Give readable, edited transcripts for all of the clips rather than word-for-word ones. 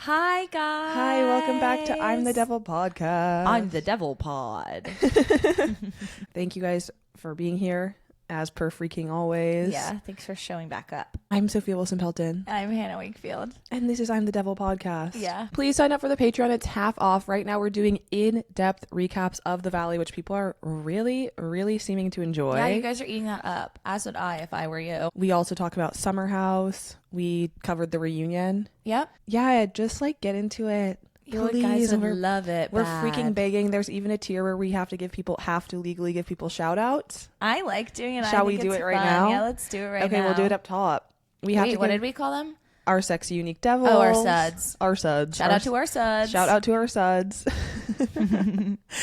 Hi, guys. Hi, welcome back to I'm the Devil podcast. I'm the Devil Pod. Thank you guys for being here, as per freaking always. Yeah, thanks for showing back up. I'm Sophia Wilson-Pelton. I'm Hannah Wakefield. And this is I'm the Devil podcast. Yeah. Please sign up for the Patreon. It's half off. Right now we're doing in-depth recaps of The Valley, which people are really, really seeming to enjoy. Yeah, you guys are eating that up, as would I if I were you. We also talk about Summer House. We covered the reunion. Yep. Yeah, just like get into it. You Please, guys would love it. We're bad. freaking begging. There's even a tier where we have to legally give people shout outs. I like doing it. Shall we do it right now? Yeah, let's do it right now. Okay, we'll do it up top. What did we call them? Our sexy unique devils. Oh, our suds. Our suds. Shout out to our suds. Shout out to our suds.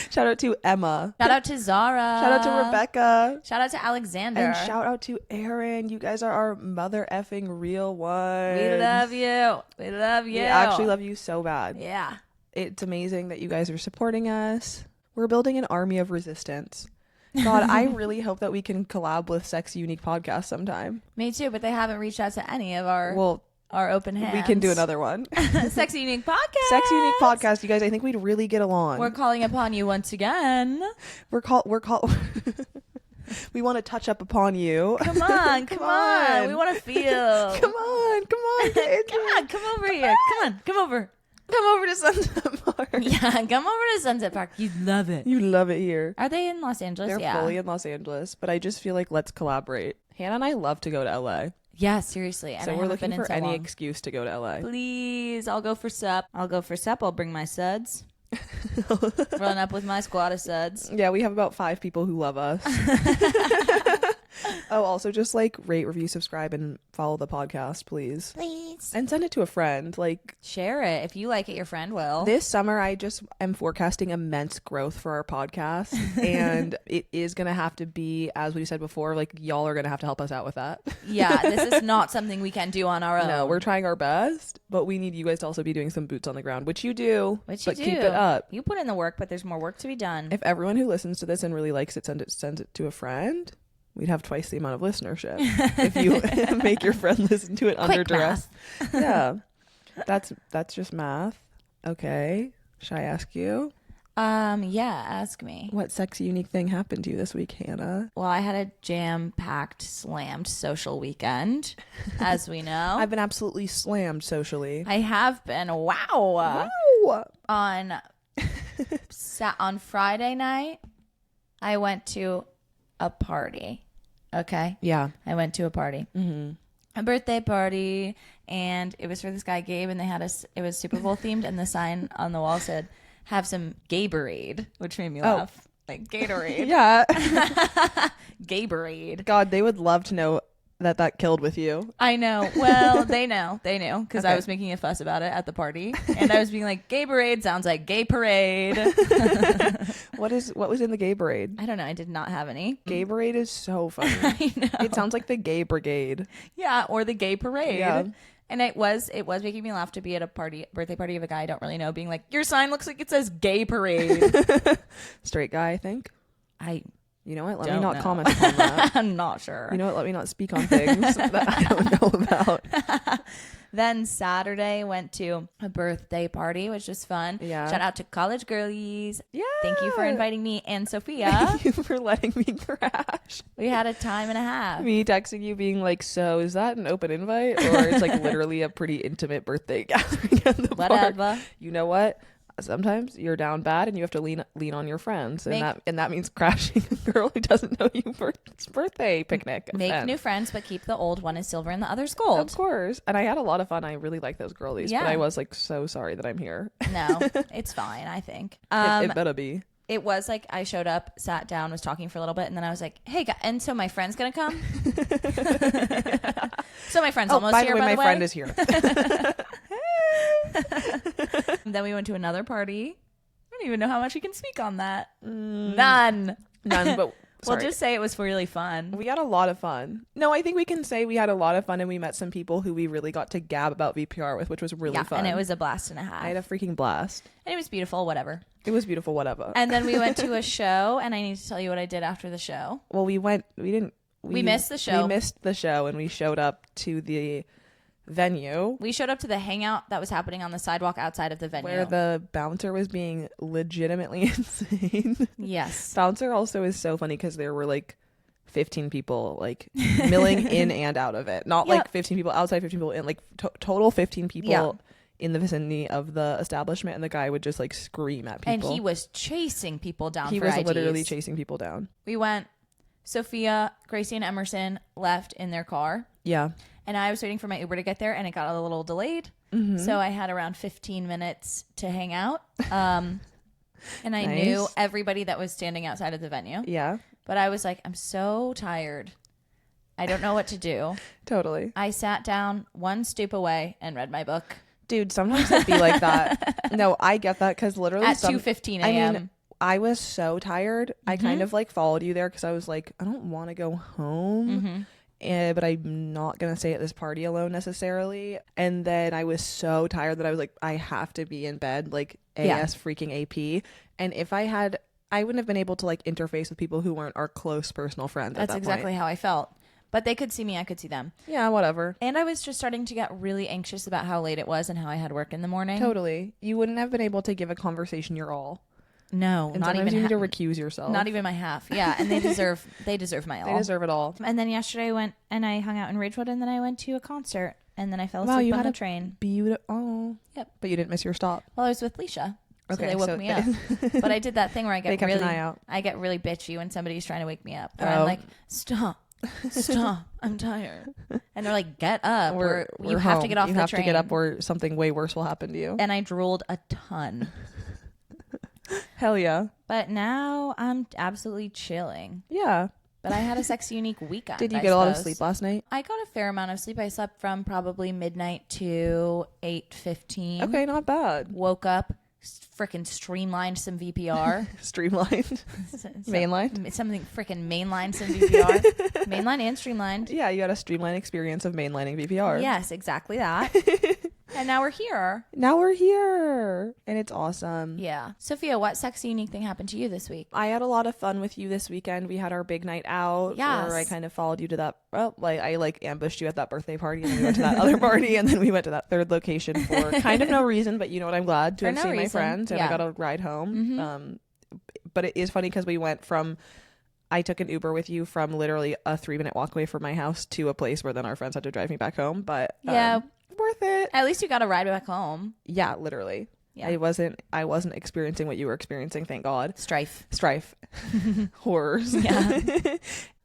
Shout out to Emma. Shout out to Zara. Shout out to Rebecca. Shout out to Alexander. And shout out to Aaron. You guys are our mother effing real ones. We love you. We love you. We actually love you so bad. Yeah. It's amazing that you guys are supporting us. We're building an army of resistance. God, I really hope that we can collab with Sexy Unique Podcast sometime. Me too, but they haven't reached out to any of our open hands. We can do another one. Sexy Unique Podcast. Sexy Unique Podcast, you guys. I think we'd really get along. We're calling upon you once again. We're we want to touch up upon you. Come on, come on. We want to feel. Come on, get into it. Come over here. Come over. Come over to Sunset Park. Yeah, come over to Sunset Park. You'd love it. You love it here. Are they in Los Angeles? They're fully in Los Angeles, but I just feel like let's collaborate. Hannah and I love to go to LA. Yeah, seriously. And so we're looking for any excuse to go to LA. Please, I'll go for sup. I'll bring my suds. Run up with my squad of suds. Yeah, we have about 5 people who love us. Oh, also just like rate, review, subscribe, and follow the podcast, please. And send it to a friend. Like, share it. If you like it, your friend will. This summer, I just am forecasting immense growth for our podcast. And it is going to have to be, as we said before, like y'all are going to have to help us out with that. Yeah, this is not something we can do on our own. No, we're trying our best, but we need you guys to also be doing some boots on the ground, which you do. Keep it up. You put in the work, but there's more work to be done. If everyone who listens to this and really likes it sends it to a friend, we'd have twice the amount of listenership if you make your friend listen to it under duress. Yeah, that's just math. Okay, should I ask you? Yeah, ask me. What sexy unique thing happened to you this week, Hannah? Well, I had a jam-packed, slammed social weekend, as we know. I've been absolutely slammed socially. I have been. Wow. On Friday night, I went to a party. Okay. Yeah. I went to a party. Mm-hmm. A birthday party, and it was for this guy Gabe, and it was Super Bowl themed, and the sign on the wall said, "Have some Gatorade," which made me laugh. Like Gatorade. Yeah. Gatorade. God, they would love to know that killed with you. I know. Well, they knew because I was making a fuss about it at the party, and I was being like, "Gatorade sounds like gay parade." What was in the gay parade? I don't know. I did not have any. Gay parade is so funny. I know. It sounds like the gay brigade. Yeah, or the gay parade. Yeah. And it was making me laugh to be at a birthday party of a guy I don't really know, being like, "Your sign looks like it says gay parade." Straight guy, I think. You know what? Let me not comment upon that. I'm not sure. You know what? Let me not speak on things that I don't know about. Then Saturday went to a birthday party, which was fun. Yeah. Shout out to college girlies. Yeah. Thank you for inviting me and Sophia. Thank you for letting me crash. We had a time and a half. Me texting you being like, "So is that an open invite?" Or it's like literally a pretty intimate birthday gathering at the Whatever. park. You know what? Sometimes you're down bad and you have to lean on your friends, and that means crashing a girl who doesn't know you for its birthday picnic. Make new friends, but keep the old. One is silver and the other's gold. Of course. And I had a lot of fun. I really like those girlies, but I was like so sorry that I'm here. No, it's fine. I think it better be. It was like I showed up, sat down, was talking for a little bit, and then I was like, "Hey, and so my friend's gonna come." So my friend's almost here. By the way, my friend is here. Then we went to another party. I don't even know how much we can speak on that. None, but we'll just say it was really fun. We had a lot of fun. No, I think we can say we had a lot of fun, and we met some people who we really got to gab about VPR with, which was really fun. And it was a blast and a half. I had a freaking blast. And it was beautiful, whatever. It was beautiful, whatever. And then we went to a show, and I need to tell you what I did after the show. Well, we missed the show. We missed the show, and we showed up to the venue. We showed up to the hangout that was happening on the sidewalk outside of the venue. Where the bouncer was being legitimately insane. Yes. Bouncer also is so funny because there were like 15 people like milling in and out of it. Not like 15 people outside, 15 people in, like total 15 people in the vicinity of the establishment, and the guy would just like scream at people. And he was chasing people down He for was IDs. literally chasing people down. We went, Sophia, Gracie, and Emerson left in their car. Yeah. And I was waiting for my Uber to get there, and it got a little delayed. Mm-hmm. So I had around 15 minutes to hang out. And I knew everybody that was standing outside of the venue. Yeah. But I was like, I'm so tired. I don't know what to do. Totally. I sat down one stoop away and read my book. Dude, sometimes it'd be like that. No, I get that because literally at 2:15 a.m. I mean, I was so tired. I kind of like followed you there because I was like, I don't want to go home. But I'm not going to stay at this party alone necessarily. And then I was so tired that I was like, I have to be in bed, like AS freaking AP. And if I had, I wouldn't have been able to like interface with people who weren't our close personal friends. That's exactly how I felt. But they could see me, I could see them. Yeah, whatever. And I was just starting to get really anxious about how late it was and how I had work in the morning. Totally. You wouldn't have been able to give a conversation your all. No, and not even. You need to recuse yourself. Not even my half. Yeah, and they deserve my all. They deserve it all. And then yesterday I went and I hung out in Ridgewood, and then I went to a concert, and then I fell asleep on the train. Beautiful. Oh. Yep. But you didn't miss your stop. Well, I was with Leisha. So Okay, they woke me up. But I did that thing where I get kept an eye out. I get really bitchy when somebody's trying to wake me up. Where I'm like, stop, I'm tired. And they're like, get up. You have to get off the train. You have to get up or something way worse will happen to you. And I drooled a ton. Hell yeah. But now I'm absolutely chilling. Yeah. But I had a sexy, unique weekend. Did you get a lot of sleep last night? I got a fair amount of sleep. I slept from probably midnight to 8:15. Okay, not bad. Woke up, freaking streamlined some VPR. Streamlined? Mainlined? Something freaking mainlined some VPR. Mainline and streamlined. Yeah, you had a streamlined experience of mainlining VPR. Yes, exactly that. And now we're here. And it's awesome. Yeah. Sophia, what sexy, unique thing happened to you this week? I had a lot of fun with you this weekend. We had our big night out. Yes. Where I kind of followed you to that. Well, like I like ambushed you at that birthday party, and then we went to that other party, and then we went to that third location for kind of no reason, but you know what? I'm glad to have seen my friends, and I got a ride home. But it is funny because we went from. I took an Uber with you from literally a 3-minute walk away from my house to a place where then our friends had to drive me back home. But worth it. At least you got a ride back home. Yeah, literally. Yeah. I wasn't experiencing what you were experiencing, thank God. Strife. Horrors. Yeah.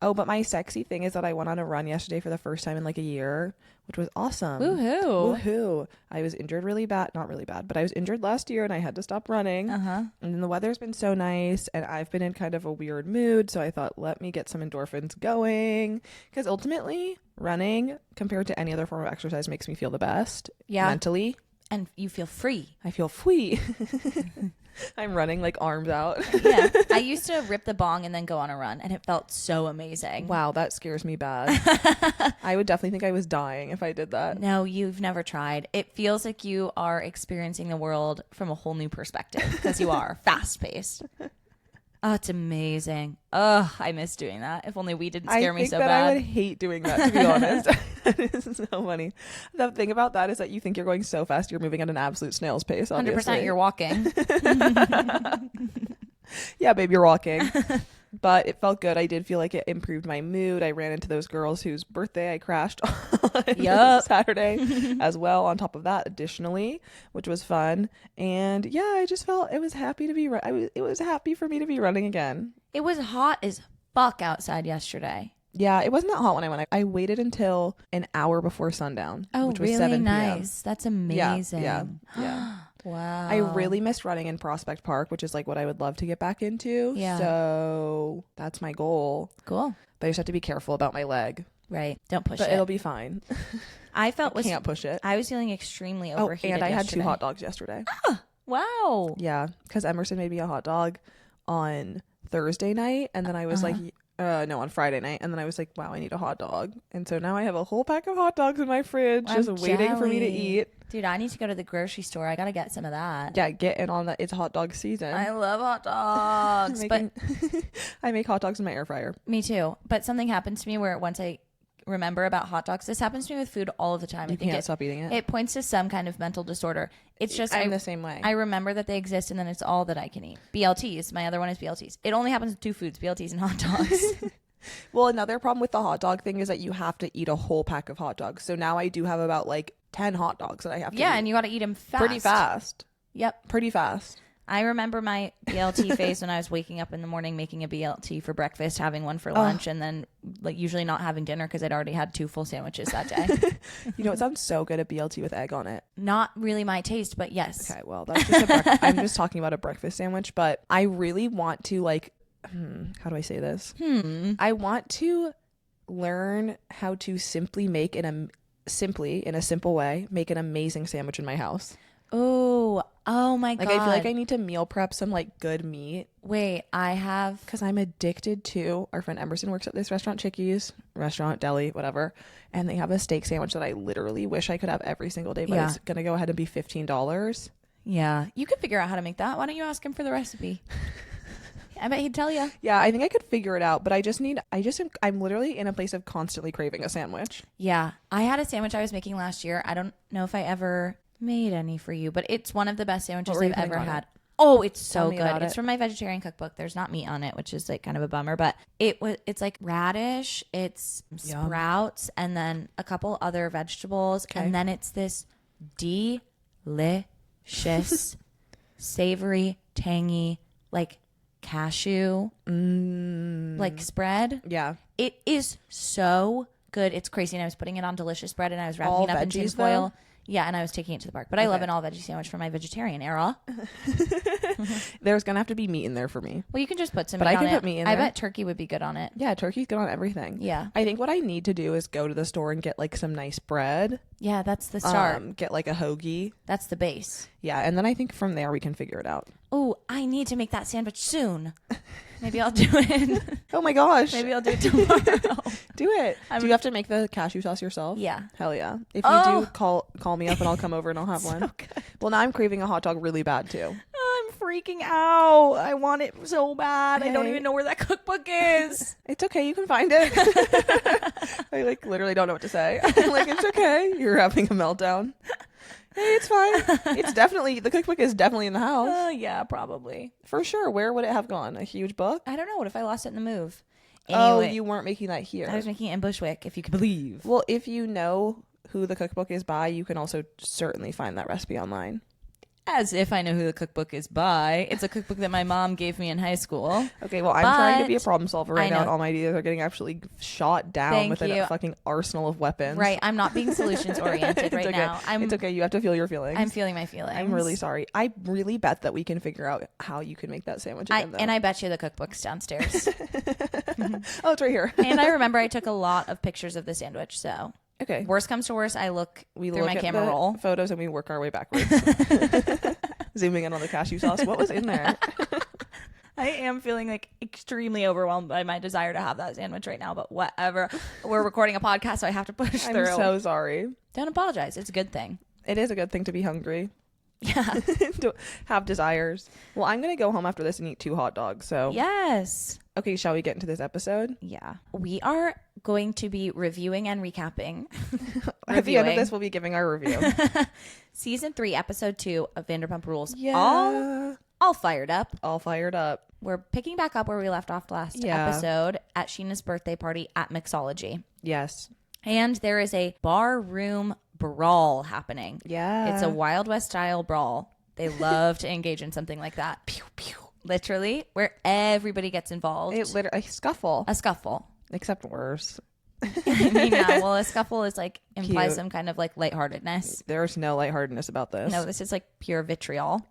Oh, but my sexy thing is that I went on a run yesterday for the first time in like a year, which was awesome. Woohoo. I was injured really bad. Not really bad, but I was injured last year and I had to stop running. And then the weather's been so nice and I've been in kind of a weird mood. So I thought, let me get some endorphins going. Because ultimately, running compared to any other form of exercise makes me feel the best. Yeah. Mentally. And you feel free. I feel free. I'm running like arms out. Yeah. I used to rip the bong and then go on a run, and it felt so amazing. Wow, that scares me bad. I would definitely think I was dying if I did that. No, you've never tried. It feels like you are experiencing the world from a whole new perspective because you are fast-paced. Oh, it's amazing. Oh, I miss doing that. If only we didn't scare me so bad. I would hate doing that, to be honest. That is so funny. The thing about that is that you think you're going so fast, you're moving at an absolute snail's pace, obviously. 100% you're walking. Yeah, babe, you're walking. But it felt good. I did feel like it improved my mood. I ran into those girls whose birthday I crashed on Saturday as well, on top of that, additionally, which was fun. And yeah, I just felt it was happy to be it was happy for me to be running again. It was hot as fuck outside yesterday. Yeah, it wasn't that hot when I went. I waited until an hour before sundown, which was really 7 p.m. Nice. That's amazing. Yeah. Wow. I really missed running in Prospect Park, which is like what I would love to get back into. Yeah. So that's my goal. Cool. But I just have to be careful about my leg. Right. Don't push it. But it'll be fine. I can't push it. I was feeling extremely overheated. And I had 2 hot dogs yesterday. Wow. Yeah, because Emerson made me a hot dog on Thursday night, and then I was like, no, on Friday night, and then I was like, wow, I need a hot dog. And so now I have a whole pack of hot dogs in my fridge just waiting for me to eat. Dude, I need to go to the grocery store. I gotta get some of that. Yeah, get in on that. It's hot dog season. I love hot dogs. But I make hot dogs in my air fryer. Me too. But something happened to me where once I remember about hot dogs, this happens to me with food all of the time. You can't stop eating it. It points to some kind of mental disorder. It's just I'm the same way. I remember that they exist, and then it's all that I can eat. BLTs. My other one is BLTs. It only happens with 2 foods: BLTs and hot dogs. Well, another problem with the hot dog thing is that you have to eat a whole pack of hot dogs. So now I do have about like 10 hot dogs that I have to eat. Yeah, and you got to eat them fast. Pretty fast. Yep. Pretty fast. I remember my BLT phase when I was waking up in the morning, making a BLT for breakfast, having one for lunch, and then like usually not having dinner because I'd already had 2 full sandwiches that day. You know, it sounds so good, a BLT with egg on it. Not really my taste, but yes. Okay, well, that's just I'm just talking about a breakfast sandwich, but I really want to like, how do I say this? I want to learn how to simply make in a simple way, make an amazing sandwich in my house. Oh my God. Like, I feel like I need to meal prep some like good meat. Wait, I have. Because I'm addicted to, our friend Emerson works at this restaurant, Chickies, restaurant, deli, whatever. And they have a steak sandwich that I literally wish I could have every single day, but it's going to go ahead and be $15. Yeah. You could figure out how to make that. Why don't you ask him for the recipe? I bet he'd tell you. Yeah, I think I could figure it out, but I'm literally in a place of constantly craving a sandwich. Yeah. I had a sandwich I was making last year. I don't know if I ever made any for you, but it's one of the best sandwiches I've ever had. Oh, it's so good. It's from my vegetarian cookbook. There's not meat on it, which is like kind of a bummer, but it's like radish, it's sprouts, and then a couple other vegetables. Okay. And then it's this delicious, savory, tangy, like cashew, like spread. Yeah. It is so good. It's crazy. And I was putting it on delicious bread, and I was wrapping it up in tin foil. Yeah, and I was taking it to the park. But I love an all-veggie sandwich for my vegetarian era. There's going to have to be meat in there for me. Well, you can just put some meat on it. But I can put meat in there. I bet turkey would be good on it. Yeah, turkey's good on everything. Yeah. I think what I need to do is go to the store and get like some nice bread. Yeah, that's the start. Get like a hoagie. That's the base. Yeah, and then I think from there we can figure it out. Oh, I need to make that sandwich soon. Maybe I'll do it. Oh my gosh. Maybe I'll do it tomorrow. Do it. Do you have to make the cashew sauce yourself? Yeah. Hell yeah. If you do, call me up and I'll come over and I'll have one. So good. Well, now I'm craving a hot dog really bad too. I'm freaking out. I want it so bad. Hey. I don't even know where that cookbook is. It's okay. You can find it. I like literally don't know what to say. I'm like, it's okay. You're having a meltdown. Hey, it's fine. The cookbook is definitely in the house. Yeah, probably. For sure. Where would it have gone? A huge book? I don't know. What if I lost it in the move? Anyway, oh, you weren't making that here. I was making it in Bushwick, if you could believe. Well, if you know who the cookbook is by, you can also certainly find that recipe online. As if I know who the cookbook is by. It's a cookbook that my mom gave me in high school. Okay, well, I'm trying to be a problem solver right now, and all my ideas are getting actually shot down with a fucking arsenal of weapons. Right, I'm not being solutions oriented right now. It's okay, you have to feel your feelings. I'm feeling my feelings. I'm really sorry. I really bet that we can figure out how you can make that sandwich again, though. And I bet you the cookbook's downstairs. Oh, it's right here. And I remember I took a lot of pictures of the sandwich, so... Okay. Worst comes to worst, we look my at camera the roll. Photos and we work our way backwards. Zooming in on the cashew sauce. What was in there? I am feeling like extremely overwhelmed by my desire to have that sandwich right now, but whatever. We're recording a podcast, so I have to push through. I'm so sorry. Don't apologize. It's a good thing. It is a good thing to be hungry. Yeah. To have desires. Well, I'm going to go home after this and eat 2 hot dogs. So yes. Okay, shall we get into this episode? Yeah. We are going to be reviewing and recapping. At the end of this, we'll be giving our review. Season 3, episode 2 of Vanderpump Rules. Yeah. All fired up. All fired up. We're picking back up where we left off last episode at Scheana's birthday party at Mixology. Yes. And there is a bar room brawl happening. Yeah. It's a Wild West style brawl. They love to engage in something like that. Pew, pew. Literally, where everybody gets involved. A scuffle. A scuffle. Except worse. I mean, yeah, well, a scuffle is like implies some kind of like lightheartedness. There's no lightheartedness about this. No, this is like pure vitriol.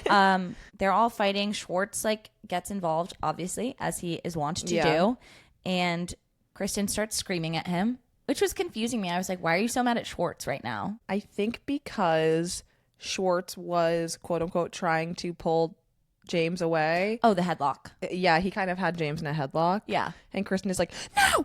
They're all fighting. Schwartz like gets involved, obviously, as he is wont to do. And Kristen starts screaming at him, which was confusing me. I was like, why are you so mad at Schwartz right now? I think because Schwartz was, quote unquote, trying to pull James away. Oh, the headlock. Yeah, he kind of had James in a headlock. Yeah. And Kristen is like, no,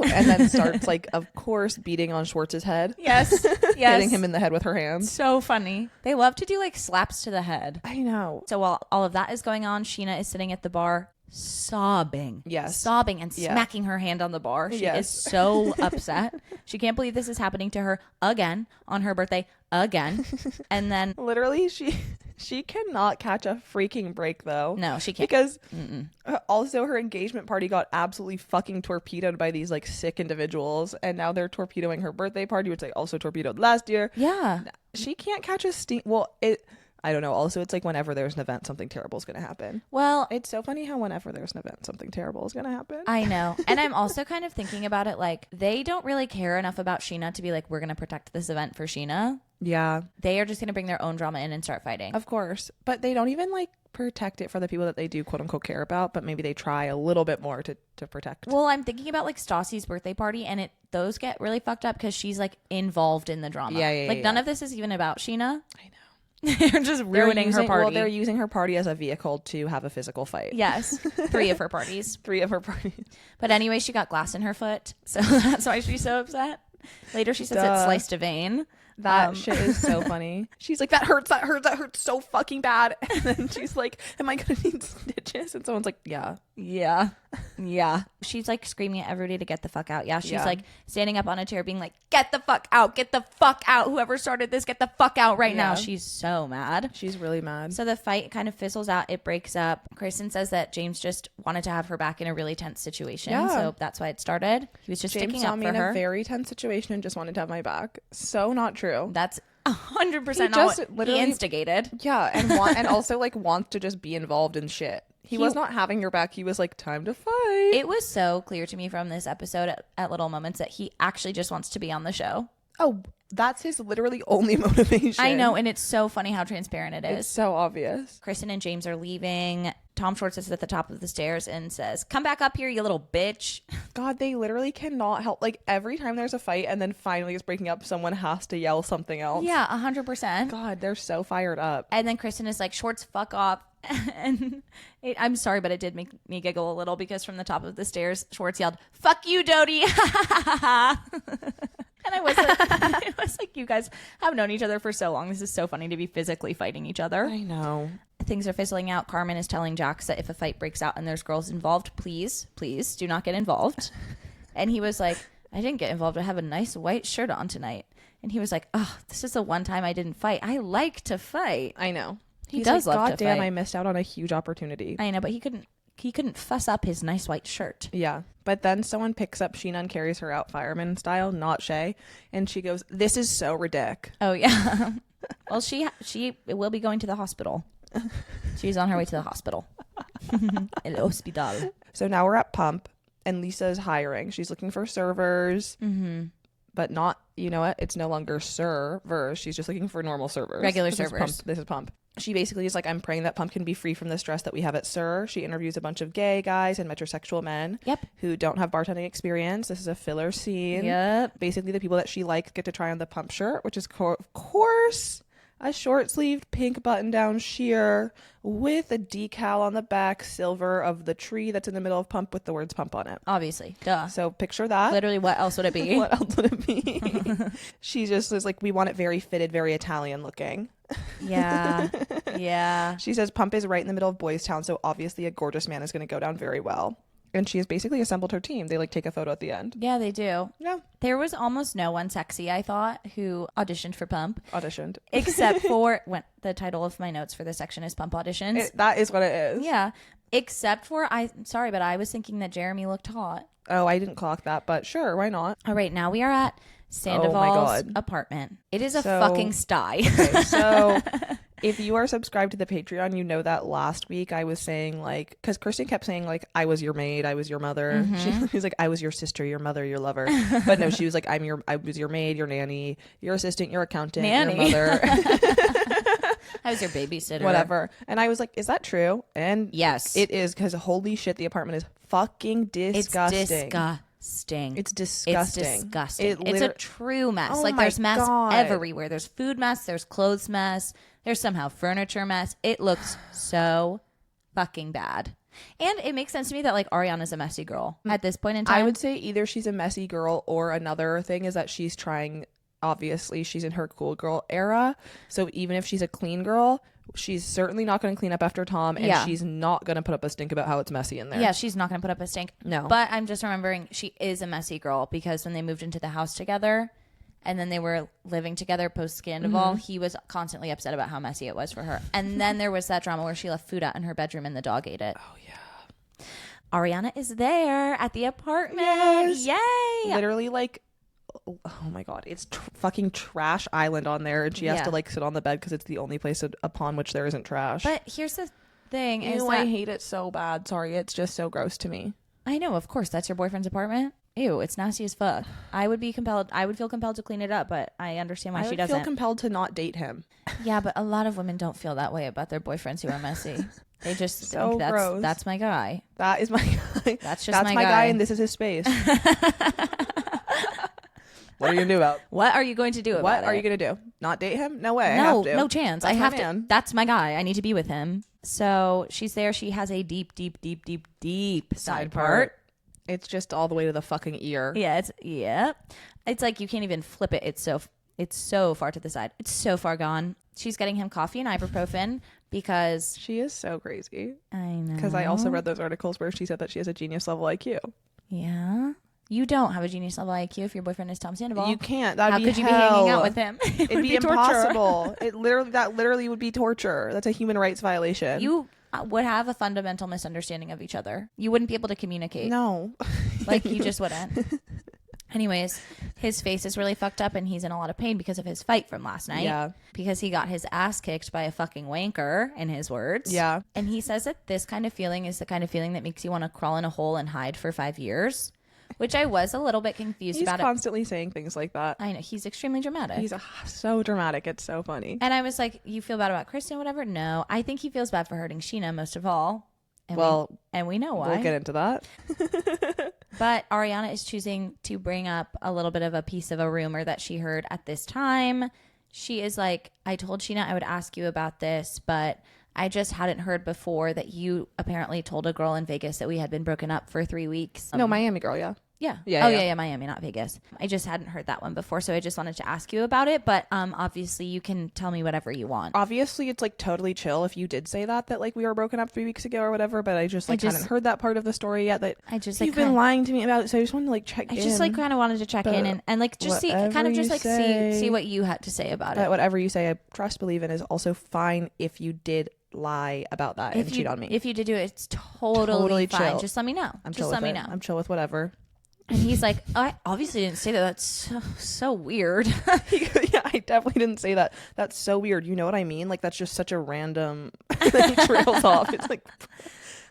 and then starts like, of course, beating on Schwartz's head. Yes. Hitting him in the head with her hands. So funny. They love to do like slaps to the head. I know. So while all of that is going on, Scheana is sitting at the bar sobbing. Yes. Sobbing and Yeah. smacking her hand on the bar. She Yes. is so upset. She can't believe this is happening to her again on her birthday again. And then Literally, she cannot catch a freaking break though. no, she can't. Because also her engagement party got absolutely fucking torpedoed by these like sick individuals, and now they're torpedoing her birthday party, which they also torpedoed last year. Yeah. She can't catch a steam. Well, I don't know. Also, it's like whenever there's an event, something terrible is going to happen. Well, It's so funny how whenever there's an event, something terrible is going to happen. I know. And I'm also kind of thinking about it like they don't really care enough about Scheana to be like, we're going to protect this event for Scheana. Yeah, They are just going to bring their own drama in and start fighting. of course. But they don't even like protect it for the people that they do quote unquote care about, but maybe they try a little bit more to protect. Well, I'm thinking about like Stassi's birthday party, and those get really fucked up because she's like involved in the drama. Yeah, Like none of this is even about Scheana. I know. They're just ruining her party. Well, they're using her party as a vehicle to have a physical fight. Yes, 3 of her parties. 3 of her parties. But anyway, she got glass in her foot, so that's why she's so upset. Later, she says it sliced a vein. That shit is so funny. She's like, that hurts so fucking bad. And then she's like, am I gonna need stitches? And someone's like, yeah. Yeah. She's like screaming at everybody to get the fuck out. Yeah, she's Yeah. like standing up on a chair being like, get the fuck out, get the fuck out. Whoever started this, get the fuck out right now. Yeah. She's so mad. She's really mad. So the fight kind of fizzles out. It breaks up. Kristen says that James just wanted to have her back in a really tense situation. Yeah. So that's why it started. He was just James sticking saw up me for in her. a very tense situation and just wanted to have my back. So not true. That's 100% He not just what he literally- instigated. Yeah, and also like wants to just be involved in shit. He was not having your back. He was like, time to fight. It was so clear to me from this episode at little moments that he actually just wants to be on the show. Oh, that's his literally only motivation. I know, and it's so funny how transparent it is. It's so obvious. Kristen and James are leaving. Tom Schwartz is at the top of the stairs and says, come back up here, you little bitch. God, they literally cannot help. Like every time there's a fight and then finally it's breaking up, someone has to yell something else. Yeah, 100%. God, they're so fired up. And then Kristen is like, Schwartz, fuck off. And I'm sorry, but it did make me giggle a little because from the top of the stairs, Schwartz yelled, fuck you, Dodie. And I was like, it was like, you guys have known each other for so long. This is so funny to be physically fighting each other. I know. Things are fizzling out. Carmen is telling Jax that if a fight breaks out and there's girls involved, please do not get involved. And he was like, I didn't get involved. I have a nice white shirt on tonight. And he was like, oh, this is the one time I didn't fight. I like to fight. I know. He He's does like, love God to damn, fight. I missed out on a huge opportunity. I know, but he couldn't fuss up his nice white shirt. Yeah. But then someone picks up Scheana and carries her out fireman style, not Shay. And she goes, this is so ridiculous. Oh, yeah. Well, she will be going to the hospital. She's on her way to the hospital. El hospital. So now we're at Pump and Lisa's hiring. She's looking for servers, but not, you know what? It's no longer SURvers. She's just looking for normal servers. Regular This is servers. This is Pump. She basically is like, I'm praying that Pump can be free from the stress that we have at SUR. She interviews a bunch of gay guys and metrosexual men Yep. who don't have bartending experience. This is a filler scene. Yep. Basically, the people that she likes get to try on the Pump shirt, which is, of course, a short-sleeved pink button-down sheer with a decal on the back, silver, of the tree that's in the middle of Pump with the words Pump on it. Obviously. Duh. So picture that. Literally, what else would it be? What else would it be? She just is like, we want it very fitted, very Italian looking. Yeah. Yeah. She says Pump is right in the middle of Boys Town, so obviously a gorgeous man is going to go down very well. And she has basically assembled her team. They like take a photo at the end. Yeah, they do. Yeah. There was almost no one sexy, I thought, who auditioned for Pump, Auditioned. except for when the title of my notes for this section is Pump Auditions. That is what it is. Yeah. Except for, sorry, but I was thinking that Jeremy looked hot. Oh, I didn't clock that, but sure, why not? All right, now we are at Sandoval's God. apartment. It is a So- fucking sty. Okay, so if you are subscribed to the Patreon, you know that last week I was saying like, because Kirsten kept saying like, I was your maid, I was your mother. She was like, I was your sister, your mother, your lover. But no, she was like, I was your maid, your nanny, your assistant, your accountant, Nanny. your mother, I was your babysitter. whatever. And I was like, is that true? And Yes. it is, because holy shit, the apartment is fucking disgusting. It's disgusting. It's disgusting. It's disgusting. It It's a true mess. Oh like my there's mess God. everywhere. There's food mess. There's clothes mess. There's somehow furniture mess. It looks so fucking bad. And it makes sense to me that like Ariana's a messy girl at this point in time. I would say either she's a messy girl, or another thing is that she's trying, obviously she's in her cool girl era. So even if she's a clean girl, She's certainly not going to clean up after Tom, and she's not going to put up a stink about how it's messy in there. Yeah, she's not going to put up a stink. No. But I'm just remembering she is a messy girl, because when they moved into the house together and then they were living together post Sandoval, he was constantly upset about how messy it was for her. And then there was that drama where she left food out in her bedroom and the dog ate it. Oh, yeah. Ariana is there at the apartment. Yes. Yay! Literally, like, oh my god, it's fucking trash island on there, and she has to like sit on the bed because it's the only place upon which there isn't trash. But here's the thing: is that I hate it so bad. Sorry, it's just so gross to me. I know, of course, that's your boyfriend's apartment. Ew, it's nasty as fuck. I would feel compelled to clean it up, but I understand why she doesn't. I feel compelled to not date him. Yeah, but a lot of women don't feel that way about their boyfriends who are messy. They just so think gross. That's my guy. That is my guy. That's my guy, and this is his space. What are you gonna do about? What are you going to do about it? What are you gonna do? Not date him? No way. No, I have to. no chance. That's I have man. to. That's my guy. I need to be with him. So she's there. She has a deep side part. It's just all the way to the fucking ear. Yeah. It's like you can't even flip it. It's so far to the side. It's so far gone. She's getting him coffee and ibuprofen because she is so crazy. I know. Because I also read those articles where she said that she has a genius level IQ. Yeah. You don't have a genius level IQ if your boyfriend is Tom Sandoval. You can't. How could you be hanging out with him? It'd be impossible. That literally would be torture. That's a human rights violation. You would have a fundamental misunderstanding of each other. You wouldn't be able to communicate. No. Like, you just wouldn't. Anyways, his face is really fucked up and he's in a lot of pain because of his fight from last night. Yeah. Because he got his ass kicked by a fucking wanker, in his words. Yeah. And he says that this kind of feeling is the kind of feeling that makes you want to crawl in a hole and hide for 5 years. Which I was a little bit confused about. He's constantly saying things like that. I know. He's extremely dramatic. He's so dramatic. It's so funny. And I was like, you feel bad about Kristen, whatever? No. I think he feels bad for hurting Scheana most of all. And we know why. We'll get into that. But Ariana is choosing to bring up a little bit of a piece of a rumor that she heard at this time. She is like, I told Scheana I would ask you about this, but I just hadn't heard before that you apparently told a girl in Vegas that we had been broken up for 3 weeks. No, Miami girl, yeah. Yeah. Yeah, Miami, not Vegas. I just hadn't heard that one before, so I just wanted to ask you about it. But obviously, you can tell me whatever you want. Obviously, it's like totally chill if you did say that like we were broken up 3 weeks ago or whatever. But I just hadn't heard that part of the story yet. That you've been lying to me about it. So I just wanted to like check in. I just kind of wanted to check in and like just see what you had to say about it. Whatever you say, I trust, believe in is also fine if you did lie about that and cheat on me. If you did do it, it's totally fine. Chill. Just let me know. Just let me know. I'm chill with whatever. And he's like, I obviously didn't say that. That's so weird. Yeah, I definitely didn't say that. That's so weird. You know what I mean? Like, that's just such a random thing trails off. It's like,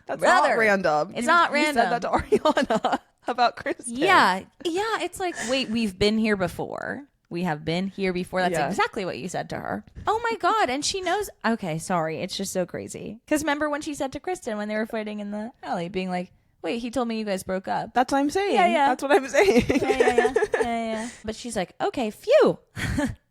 that's not random. It's not random. You said that to Ariana about Kristen. Yeah. It's like, wait, we've been here before. We have been here before. That's exactly what you said to her. Oh my God. And she knows. Okay, sorry. It's just so crazy. Because remember when she said to Kristen when they were fighting in the alley, being like, wait, he told me you guys broke up. That's what I'm saying. Yeah. That's what I'm saying. Yeah. But she's like, okay, phew.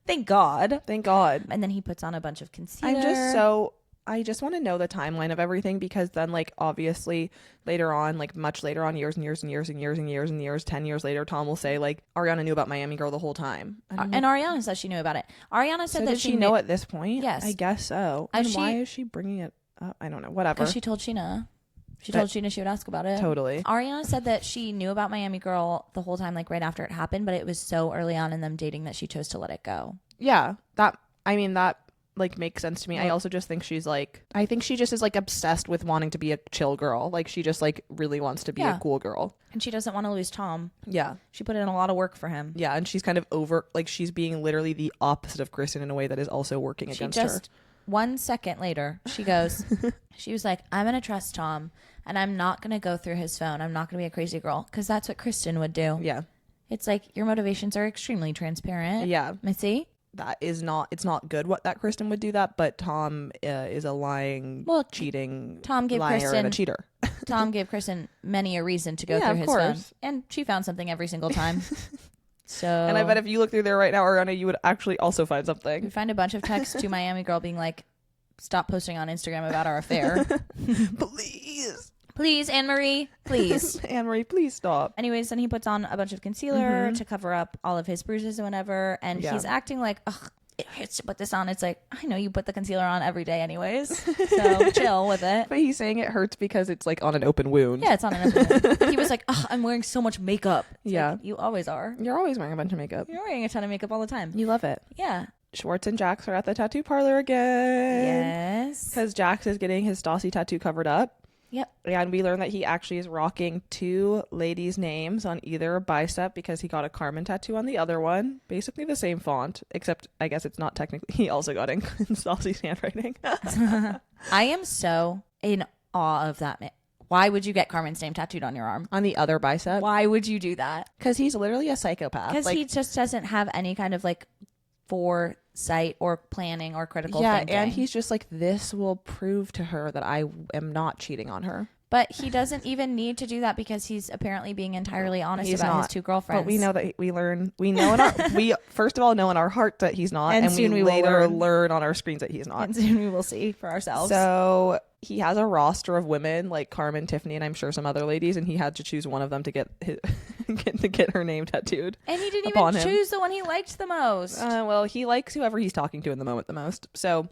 Thank God. And then he puts on a bunch of concealer. I just want to know the timeline of everything, because then like obviously later on, like much later on, years and years and years and years and years and years, 10 years later, Tom will say like Ariana knew about Miami Girl the whole time. And Ariana says she knew about it. Ariana said that did she know at this point? Yes. I guess so. And why is she bringing it up? I don't know. Whatever. Because she told Scheana. She told Scheana she would ask about it. Totally. Ariana said that she knew about Miami Girl the whole time, like right after it happened, but it was so early on in them dating that she chose to let it go. Yeah. That like makes sense to me. I also just think I think she just is like obsessed with wanting to be a chill girl. Like she just like really wants to be a cool girl. And she doesn't want to lose Tom. Yeah. She put in a lot of work for him. Yeah. And she's kind of she's being literally the opposite of Kristen in a way that is also working against her. 1 second later, she goes, she was like, I'm going to trust Tom and I'm not going to go through his phone. I'm not going to be a crazy girl, because that's what Kristen would do. Yeah. It's like your motivations are extremely transparent. Yeah. Missy? It's not good what that Kristen would do that, but Tom is a lying, cheating liar and a cheater. Tom gave Kristen many a reason to go through his phone. And she found something every single time. And I bet if you look through there right now, Ariana, you would actually also find something. We find a bunch of texts to Miami Girl being like, stop posting on Instagram about our affair. Please, Anne-Marie, please. Anne-Marie, please stop. Anyways, then he puts on a bunch of concealer to cover up all of his bruises and whatever. And he's acting like, ugh, hurts to put this on. It's like, I know you put the concealer on every day anyways, so chill with it. But he's saying it hurts because it's like on an open wound. Yeah, it's on an open wound. He was like, I'm wearing so much makeup. It's yeah. like, you always are. You're always wearing a bunch of makeup. You're wearing a ton of makeup all the time. You love it. Yeah. Schwartz and Jax are at the tattoo parlor again. Yes. Because Jax is getting his Stassi tattoo covered up. Yep. And we learned that he actually is rocking 2 ladies' names on either bicep because he got a Carmen tattoo on the other one. Basically the same font, except I guess it's not technically. He also got in Stassi's handwriting. I am so in awe of that man. Why would you get Carmen's name tattooed on your arm? On the other bicep? Why would you do that? Because he's literally a psychopath. Because he just doesn't have any kind of like foresight or planning or critical thinking. And he's just like, this will prove to her that I am not cheating on her. But he doesn't even need to do that because he's apparently being entirely honest about his 2 girlfriends. But we know that we know we first of all know in our heart that he's not, and soon we later learn on our screens that he's not. And soon we will see for ourselves. So he has a roster of women like Carmen, Tiffany, and I'm sure some other ladies, and he had to choose one of them to get her name tattooed. And he didn't even choose the one he liked the most. Well, he likes whoever he's talking to in the moment the most. So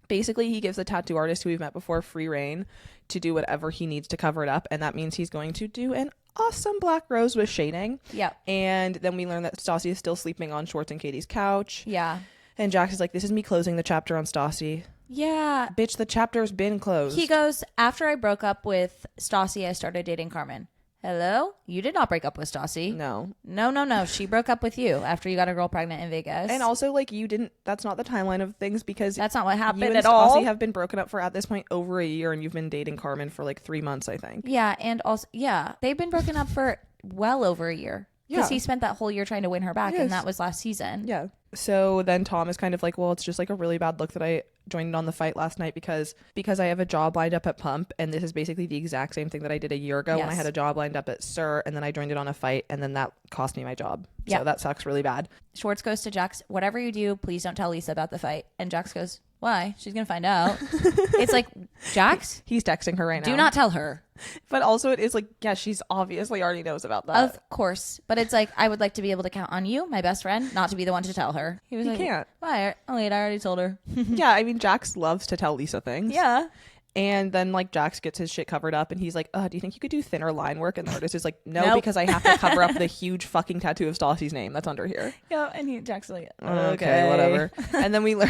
basically, he gives the tattoo artist who we've met before free reign to do whatever he needs to cover it up, and that means he's going to do an awesome black rose with shading. Yeah. And then we learn that Stassi is still sleeping on Schwartz and Katie's couch. Yeah. And Jax is like, this is me closing the chapter on Stassi. Yeah. Bitch, the chapter's been closed. He goes, after I broke up with Stassi, I started dating Carmen. Hello? You did not break up with Stassi. No. No. She broke up with you after you got a girl pregnant in Vegas. And also, like, you didn't, that's not the timeline of things because that's not what happened you and at all. Stassi have been broken up for, at this point, over a year, and you've been dating Carmen for like 3 months, I think. Yeah. And also, yeah, they've been broken up for well over a year. Because Yeah. he spent that whole year trying to win her back, Yes. and that was last season. Yeah. So then Tom is kind of like, well, it's just like a really bad look that I joined on the fight last night because I have a job lined up at Pump, and this is basically the exact same thing that I did a year ago when I had a job lined up at SUR, and then I joined it on a fight, and then that cost me my job. Yeah. So that sucks really bad. Schwartz goes to Jax, whatever you do, please don't tell Lisa about the fight. And Jax goes, why? She's going to find out. It's like, Jax? He's texting her right now. Do not tell her. But also it is like, yeah, she's obviously already knows about that. Of course. But it's like, I would like to be able to count on you, my best friend, not to be the one to tell her. He was You like, can't. why? Oh, wait, I already told her. Yeah, I mean, Jax loves to tell Lisa things. Yeah. And then like Jax gets his shit covered up and he's like, do you think you could do thinner line work? And the artist is like, no, Nope. because I have to cover up the huge fucking tattoo of Stassi's name that's under here. Yeah, and Jack's like, Okay, whatever. And then we learn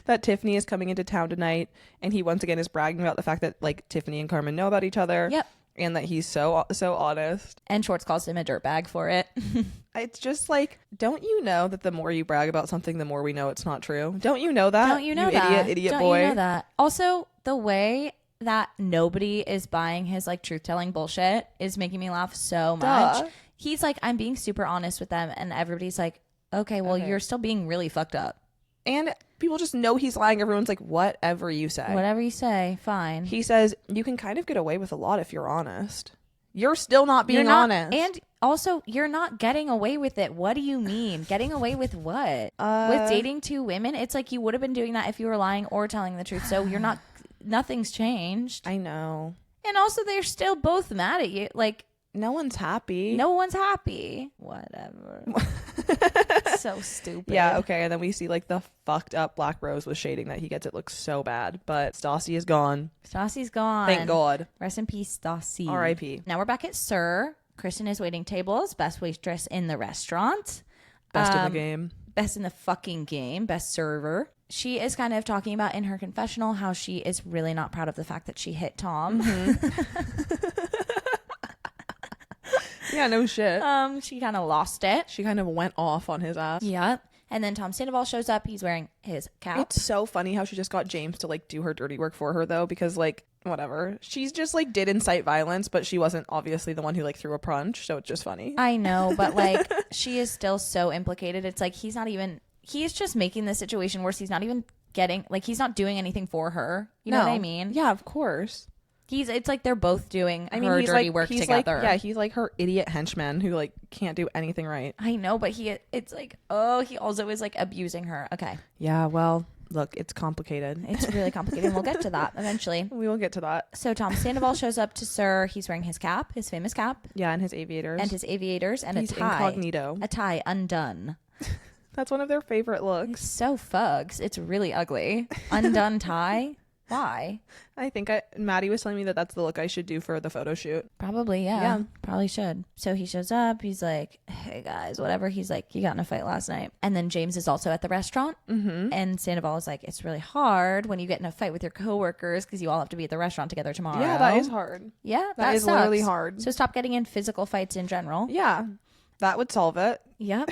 that Tiffany is coming into town tonight, and he once again is bragging about the fact that like Tiffany and Carmen know about each other. Yep. And that he's so honest. And Schwartz calls him a dirtbag for it. It's just like, don't you know that the more you brag about something, the more we know it's not true? Don't you know that? Don't you know that? Idiot Don't boy. you know that? Also, the way that nobody is buying his like truth-telling bullshit is making me laugh so much. Duh. He's like, I'm being super honest with them, and everybody's like, okay, well, you're still being really fucked up. And people just know he's lying. Everyone's like, whatever you say. Whatever you say, fine. He says, you can kind of get away with a lot if you're honest. You're still not being honest. And also, you're not getting away with it. What do you mean? Getting away with what? With dating 2 women? It's like you would have been doing that if you were lying or telling the truth. So you're not, nothing's changed. I know. And also, they're still both mad at you. Like, no one's happy. no one's happy. Whatever. So stupid. Yeah, okay. And then we see like the fucked up black rose with shading that he gets. It looks so bad. But Stassi is gone. Stassi's gone. Thank God. Rest in peace, Stassi. R.I.P. Now we're back at SUR. Kristen is waiting tables. Best waitress in the restaurant. Best in the game. Best in the fucking game. Best server. She is kind of talking about in her confessional how she is really not proud of the fact that she hit Tom. Yeah, no shit. She kind of lost it. She kind of went off on his ass. Yeah. And then Tom Sandoval shows up. He's wearing his cap. It's so funny how she just got James to like do her dirty work for her though, because like whatever, she's just like did incite violence, but she wasn't obviously the one who like threw a punch, so it's just funny. I know, but like she is still so implicated. It's like he's just making the situation worse. He's not even he's not doing anything for her. You know what I mean? Yeah, of course. It's like they're both doing her he's dirty like, work he's together. Like, yeah, he's like her idiot henchman who like can't do anything right. I know, but he also is like abusing her. Okay. Yeah, well, look, it's complicated. It's really complicated. We'll get to that eventually. We will get to that. So Tom Sandoval shows up to SUR. He's wearing his cap, his famous cap. Yeah, and his aviators. And his aviators and he's a tie. incognito. A tie undone. That's one of their favorite It's looks. so fugs. It's really ugly. Undone tie. Why? I think Maddie was telling me that that's the look I should do for the photo shoot. Probably, yeah. Yeah. Probably should. So he shows up. He's like, hey, guys, whatever. He's like, you got in a fight last night. And then James is also at the restaurant. Mm-hmm. And Sandoval is like, it's really hard when you get in a fight with your coworkers because you all have to be at the restaurant together tomorrow. Yeah, that is hard. Yeah, That is sucks. literally hard. So stop getting in physical fights in general. Yeah, that would solve it. Yep.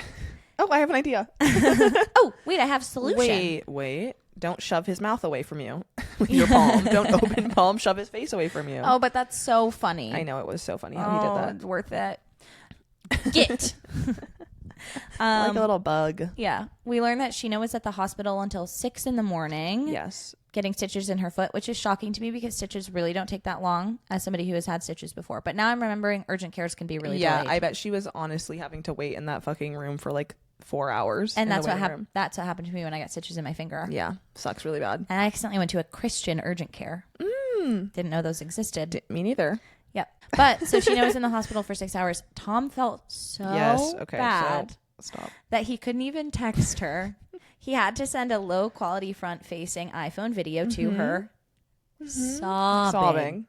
Oh, I have an idea. Oh, wait, I have a solution. Wait. Don't shove his mouth away from you with your palm. Don't open palm, shove his face away from you. Oh, but that's so funny. I know, it was so funny how he did that. It's worth it. Get. Like a little bug. Yeah. We learned that Scheana was at the hospital until 6 a.m. Yes. getting stitches in her foot, which is shocking to me because stitches really don't take that long as somebody who has had stitches before. But now I'm remembering urgent cares can be really delayed. I bet she was honestly having to wait in that fucking room for like 4 hours. And that's what happened. That's what happened to me when I got stitches in my finger. Yeah, sucks really bad. And I accidentally went to a Christian urgent care. Didn't know those existed. Me neither. Yep. But so Scheana was in the hospital for 6 hours. Tom felt so bad So stop. that he couldn't even text her. He had to send a low quality front facing iPhone video to her. Sobbing.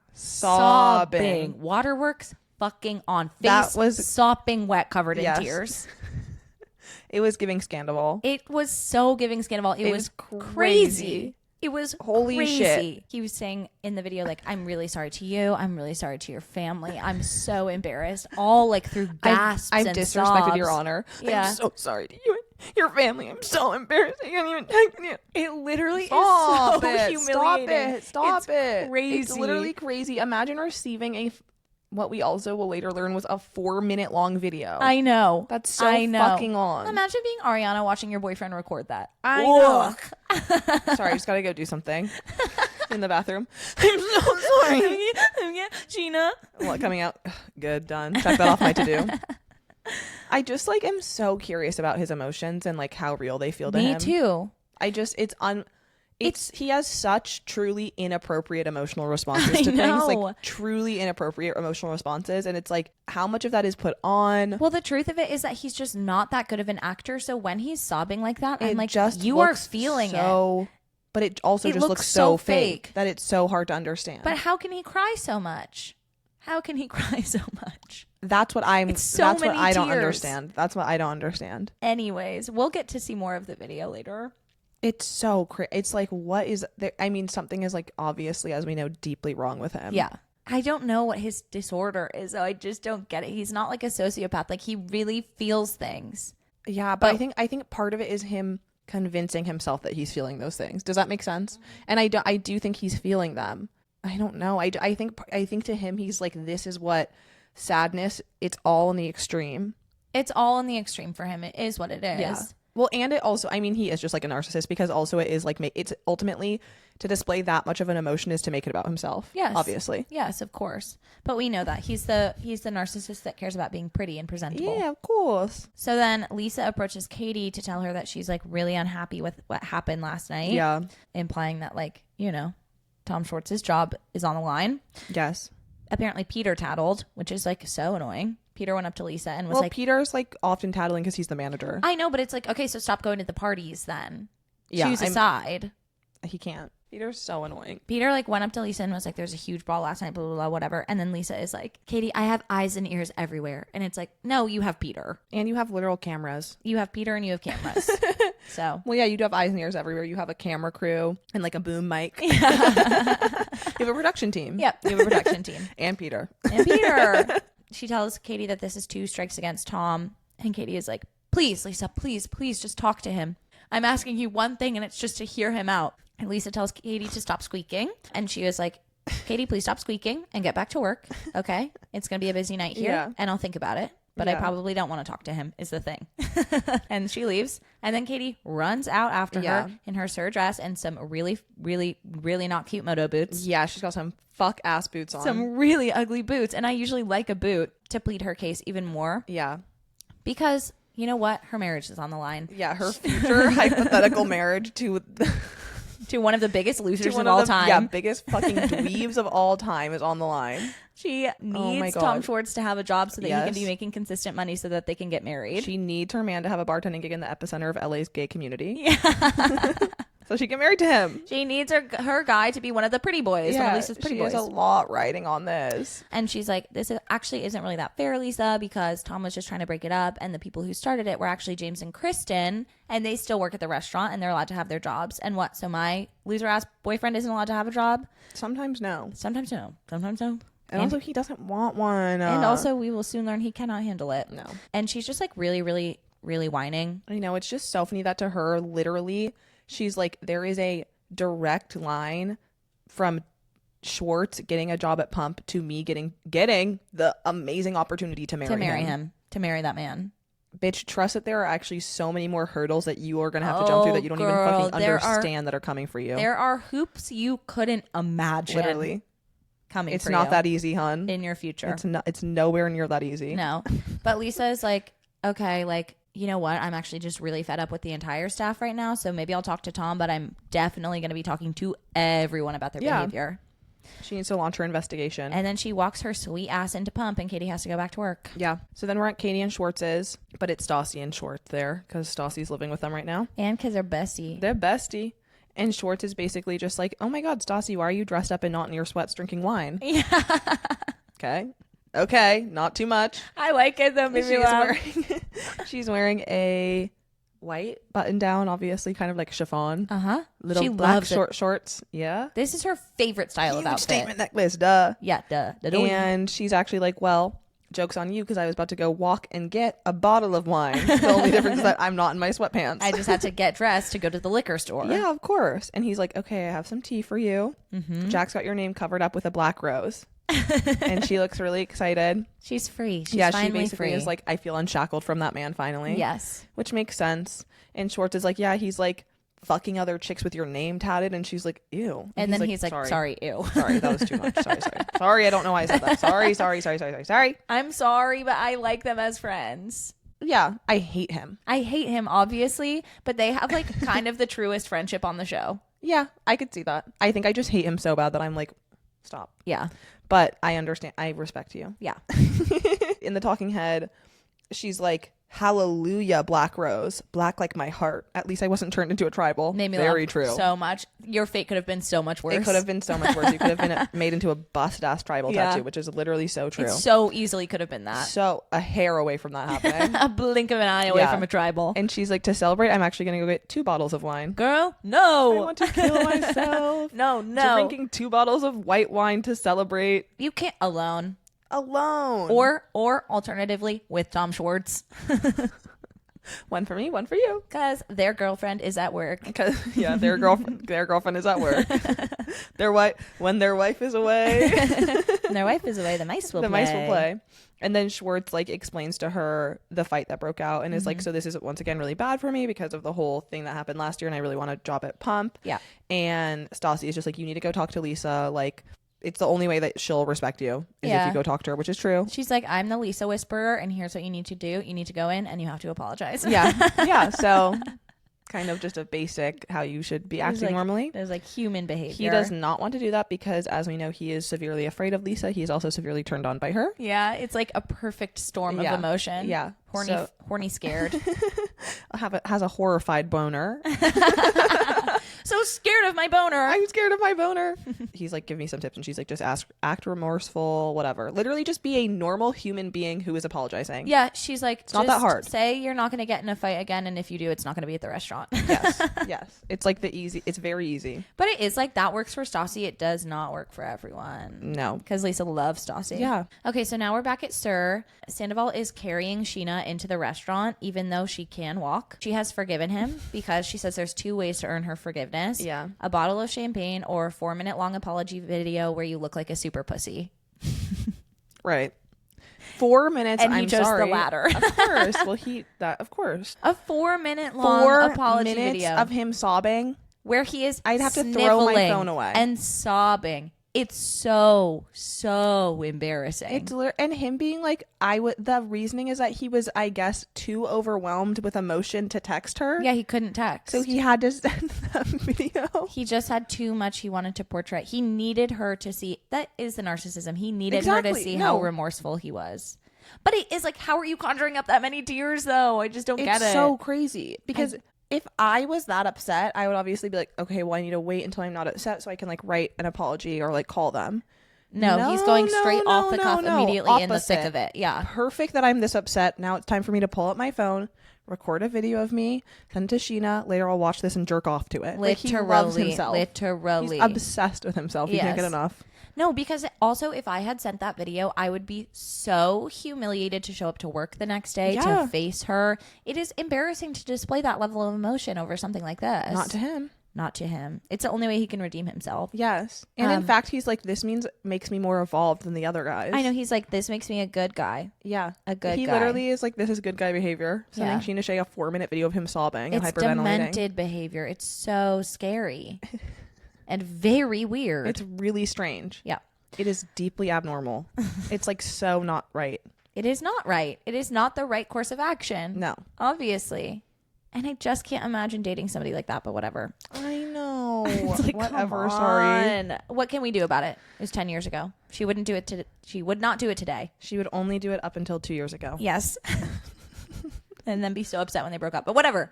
Waterworks fucking on face. That was sopping wet, covered in Yes. tears. It was giving Sandoval. It was so giving Sandoval. It was crazy. crazy. It was Holy crazy. shit. He was saying in the video, like, I'm really sorry to you. I'm really sorry to your family. I'm so embarrassed. All like through gasps I've and disrespected sobs. your honor. Yeah. I'm so sorry to you and your family. I'm so embarrassed. I can't even text you. It literally Stop is so it. humiliating. Stop It's it. crazy. It's literally crazy. Imagine receiving what we also will later learn was a 4-minute long video. I know. That's so I know. fucking on. Imagine being Ariana watching your boyfriend record that. I know. Sorry, I just gotta go do something in the bathroom. I'm so sorry. Yeah, Scheana. What, coming out? Good, done. Check that off my to-do. I just like am so curious about his emotions and like how real they feel to him. Me too. He has such truly inappropriate emotional responses to things, like truly inappropriate emotional responses, and it's like how much of that is put on. Well, the truth of it is that he's just not that good of an actor. So when he's sobbing like that, I'm like, just you are looks feeling so, it. But it also It just looks looks so so fake that it's so hard to understand. But how can he cry so much? How can he cry so much? That's what It's so that's many what I don't tears. understand. That's what I don't understand. Anyways, we'll get to see more of the video later. It's so crazy. It's like, what is there? I mean, something is like obviously, as we know, deeply wrong with him. Yeah. I don't know what his disorder is. So I just don't get it. He's not like a sociopath. Like he really feels things. Yeah, but I think part of it is him convincing himself that he's feeling those things. Does that make sense? And I do think he's feeling them. I don't know. I think to him he's like, this is what sadness. It's all in the extreme. It's all in the extreme for him. It is what it is. Yeah. Well, and it also, I mean, he is just like a narcissist because also it is like, it's ultimately to display that much of an emotion is to make it about himself. Yes. Obviously. Yes, of course. But we know that he's the narcissist that cares about being pretty and presentable. Yeah, of course. So then Lisa approaches Katie to tell her that she's like really unhappy with what happened last night. Yeah. Implying that like, you know, Tom Schwartz's job is on the line. Yes. Apparently Peter tattled, which is like so annoying. Peter went up to Lisa and was like, Peter's like often tattling because he's the manager. I know, but it's like, okay, so stop going to the parties then. Yeah, Choose a side. He can't. Peter's so annoying. Peter like went up to Lisa and was like, there's a huge brawl last night, blah, blah, blah, whatever. And then Lisa is like, Katie, I have eyes and ears everywhere. And it's like, no, you have Peter. And you have literal cameras. You have Peter and you have cameras. So. Well, yeah, you do have eyes and ears everywhere. You have a camera crew and like a boom mic. You have a production team. Yep, you have a production team. And Peter. And Peter. She tells Katie that this is 2 strikes against Tom. And Katie is like, please, Lisa, please just talk to him. I'm asking you one thing and it's just to hear him out. And Lisa tells Katie to stop squeaking. And she was like, Katie, please stop squeaking and get back to work. Okay. It's going to be a busy night here and I'll think about it. But I probably don't want to talk to him is the thing. And she leaves. And then Katie runs out after her in her SUR dress and some really, really, really not cute moto boots. Yeah, she's got some fuck ass boots on. Some really ugly boots. And I usually like a boot to plead her case even more. Yeah. Because you know what? Her marriage is on the line. Yeah, her future hypothetical marriage to to one of the biggest losers of one all the, time. Yeah, biggest fucking dweebs of all time is on the line. She needs Tom Schwartz to have a job so that he can be making consistent money so that they can get married. She needs her man to have a bartending gig in the epicenter of LA's gay community. Yeah. So she get married to him. She needs her guy to be one of the pretty boys. One of Lisa's pretty boys. She has a lot riding on this. And she's like, actually isn't really that fair, Lisa, because Tom was just trying to break it up. And the people who started it were actually James and Kristen. And they still work at the restaurant and they're allowed to have their jobs. And what? So my loser ass boyfriend isn't allowed to have a job? Sometimes no. Sometimes no. Sometimes no. And also he doesn't want one. And also we will soon learn he cannot handle it. No. And she's just like really, really, really whining. I know. It's just so funny that to her, literally, she's like, there is a direct line from Schwartz getting a job at Pump to me getting the amazing opportunity to marry him. To marry that man. Bitch, trust that there are actually so many more hurdles that you are going to have to jump through that you don't even fucking understand that are coming for you. There are hoops you couldn't imagine. Literally. Coming it's for not you that easy, hun. in your future. It's nowhere near that easy. No. But Lisa is like, okay, like, you know what? I'm actually just really fed up with the entire staff right now. So maybe I'll talk to Tom, but I'm definitely going to be talking to everyone about their behavior. She needs to launch her investigation. And then she walks her sweet ass into Pump and Katie has to go back to work. Yeah. So then we're at Katie and Schwartz's, but it's Stassi and Schwartz there because Stassi's living with them right now. And because they're bestie. They're bestie. And Schwartz is basically just like, oh my God, Stassi, why are you dressed up and not in your sweats drinking wine? Yeah. Okay. Not too much. I like it though. She's wearing a white button down, obviously kind of like chiffon. Little she black loves short shorts. Yeah. This is her favorite style of outfit. Statement necklace, duh. Yeah, duh. And she's actually like, well, joke's on you because I was about to go walk and get a bottle of wine. The only difference is that I'm not in my sweatpants. I just had to get dressed to go to the liquor store. Yeah, of course. And he's like, okay, I have some tea for you. Jack's got your name covered up with a black rose. And she looks really excited. She's free. She's she finally basically free. is like, I feel unshackled from that man finally. Yes. Which makes sense. And Schwartz is like, yeah, he's like fucking other chicks with your name tatted. And she's like, ew. And then he's like, sorry, ew. Sorry, that was too much. Sorry, I don't know why I said that. Sorry. I'm sorry, but I like them as friends. Yeah, I hate him. I hate him, obviously, but they have like kind of the truest friendship on the show. Yeah, I could see that. I think I just hate him so bad that I'm like, stop. Yeah. But I understand. I respect you. Yeah. In the talking head, she's like, hallelujah, Black Rose. Black like my heart. At least I wasn't turned into a tribal. Made me Very laugh true. so much. Your fate could have been so much worse. It could have been so much worse. You could have been made into a bust-ass tribal tattoo, which is literally so true. It so easily could have been that. So a hair away from that happening. A blink of an eye away from a tribal. And she's like, to celebrate, I'm actually going to go get 2 bottles of wine. Girl, no. I want to kill myself. No. Drinking 2 bottles of white wine to celebrate. You can't alone. Or alternatively with Tom Schwartz. One for me, one for you. Because their girlfriend is at work. Yeah, their girlfriend is at work. When their wife is away. When their wife is away, the mice will play. And then Schwartz like explains to her the fight that broke out and is like, so this is once again really bad for me because of the whole thing that happened last year and I really want a job at Pump. Yeah. And Stassi is just like, you need to go talk to Lisa. Like, it's the only way that she'll respect you is if you go talk to her, which is true. She's like, I'm the Lisa whisperer, and here's what you need to do. You need to go in and you have to apologize. Yeah. So kind of just a basic how you should be acting normally. There's like human behavior. He does not want to do that because, as we know, he is severely afraid of Lisa. He is also severely turned on by her. Yeah, it's like a perfect storm of emotion. Yeah. Horny scared. Has a horrified boner. So scared of my boner. I'm scared of my boner. He's like, give me some tips. And she's like, just act remorseful, whatever. Literally just be a normal human being who is apologizing. Yeah. She's like, it's not that hard. Say you're not going to get in a fight again. And if you do, it's not going to be at the restaurant. Yes. It's like it's very easy. But it is like that works for Stassi. It does not work for everyone. No. Because Lisa loves Stassi. Yeah. Okay. So now we're back at SUR. Sandoval is carrying Scheana into the restaurant, even though she can walk. She has forgiven him because she says there's 2 ways to earn her forgiveness. Yeah. A bottle of champagne or a 4-minute long apology video where you look like a super pussy. Right. 4 minutes. And he chose the latter. Of course. Well, of course. A 4-minute long apology video of him sobbing where he is. I'd have to throw my phone away and sobbing. It's so embarrassing. It's and him being like, the reasoning is that he was, I guess, too overwhelmed with emotion to text her. Yeah, he couldn't text. So he had to send that video. He just had too much he wanted to portray. He needed her to see. That is the narcissism. He needed her to see how remorseful he was. But it is like, how are you conjuring up that many tears, though? I just don't get it. It's so crazy. Because if I was that upset, I would obviously be like, okay, well, I need to wait until I'm not upset so I can like write an apology or like call them. No, he's going straight off the cuff immediately in the thick of it. Yeah. Perfect that I'm this upset. Now it's time for me to pull up my phone, record a video of me, send it to Scheana. Later I'll watch this and jerk off to it. Like, he loves himself. Literally. He's obsessed with himself. He can't get enough. No, because also if I had sent that video, I would be so humiliated to show up to work the next day to face her. It is embarrassing to display that level of emotion over something like this. Not to him. Not to him. It's the only way he can redeem himself. Yes. And in fact, he's like, this makes me more evolved than the other guys. I know. He's like, this makes me a good guy. Yeah. A good guy. He literally is like, this is good guy behavior. Sending Scheana Shay a 4-minute video of him sobbing and hyperventilating. It's demented behavior. It's so scary and very weird. It's really strange. Yeah. It is deeply abnormal. It's like so not right. It is not right. It is not the right course of action. No. Obviously. And I just can't imagine dating somebody like that, but whatever. I know. It's like, whatever, sorry. What can we do about it? It was 10 years ago. She would not do it today. She would only do it up until 2 years ago. Yes. And then be so upset when they broke up. But whatever.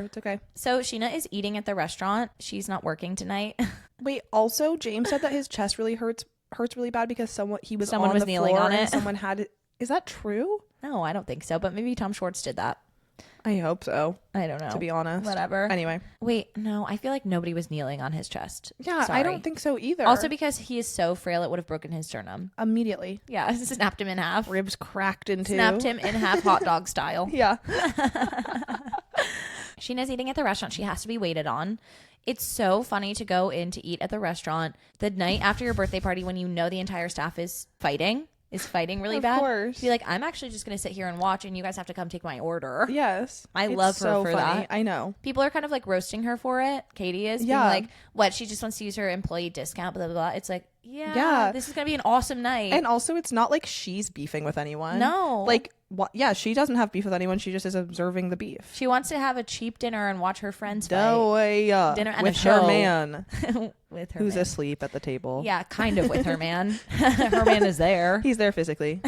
It's okay. So Scheana is eating at the restaurant. She's not working tonight. Wait, also James said that his chest really hurts really bad because someone was kneeling on it. And someone had it. Is that true? No, I don't think so. But maybe Tom Schwartz did that. I hope so. I don't know. To be honest. Whatever. Anyway. Wait, no, I feel like nobody was kneeling on his chest. Yeah, sorry. I don't think so either. Also because he is so frail, it would have broken his sternum. Immediately. Yeah, snapped him in half. Ribs cracked in two. Snapped him in half hot dog style. Yeah. Scheana's eating at the restaurant. She has to be waited on. It's so funny to go in to eat at the restaurant the night after your birthday party when you know the entire staff is fighting really bad. Of course. Be like, I'm actually just going to sit here and watch and you guys have to come take my order. Yes. I love her so for funny. that. I know. People are kind of like roasting her for it. Katie is. Yeah. Being like, what? She just wants to use her employee discount, blah, blah, blah. It's like, yeah. This is going to be an awesome night. And also, it's not like she's beefing with anyone. No. Like, yeah, she doesn't have beef with anyone. She just is observing the beef. She wants to have a cheap dinner and watch her friends fight. Dinner and with a show. her man. With her who's man. asleep at the table. Yeah, kind of with her man. Her man is there. He's there physically,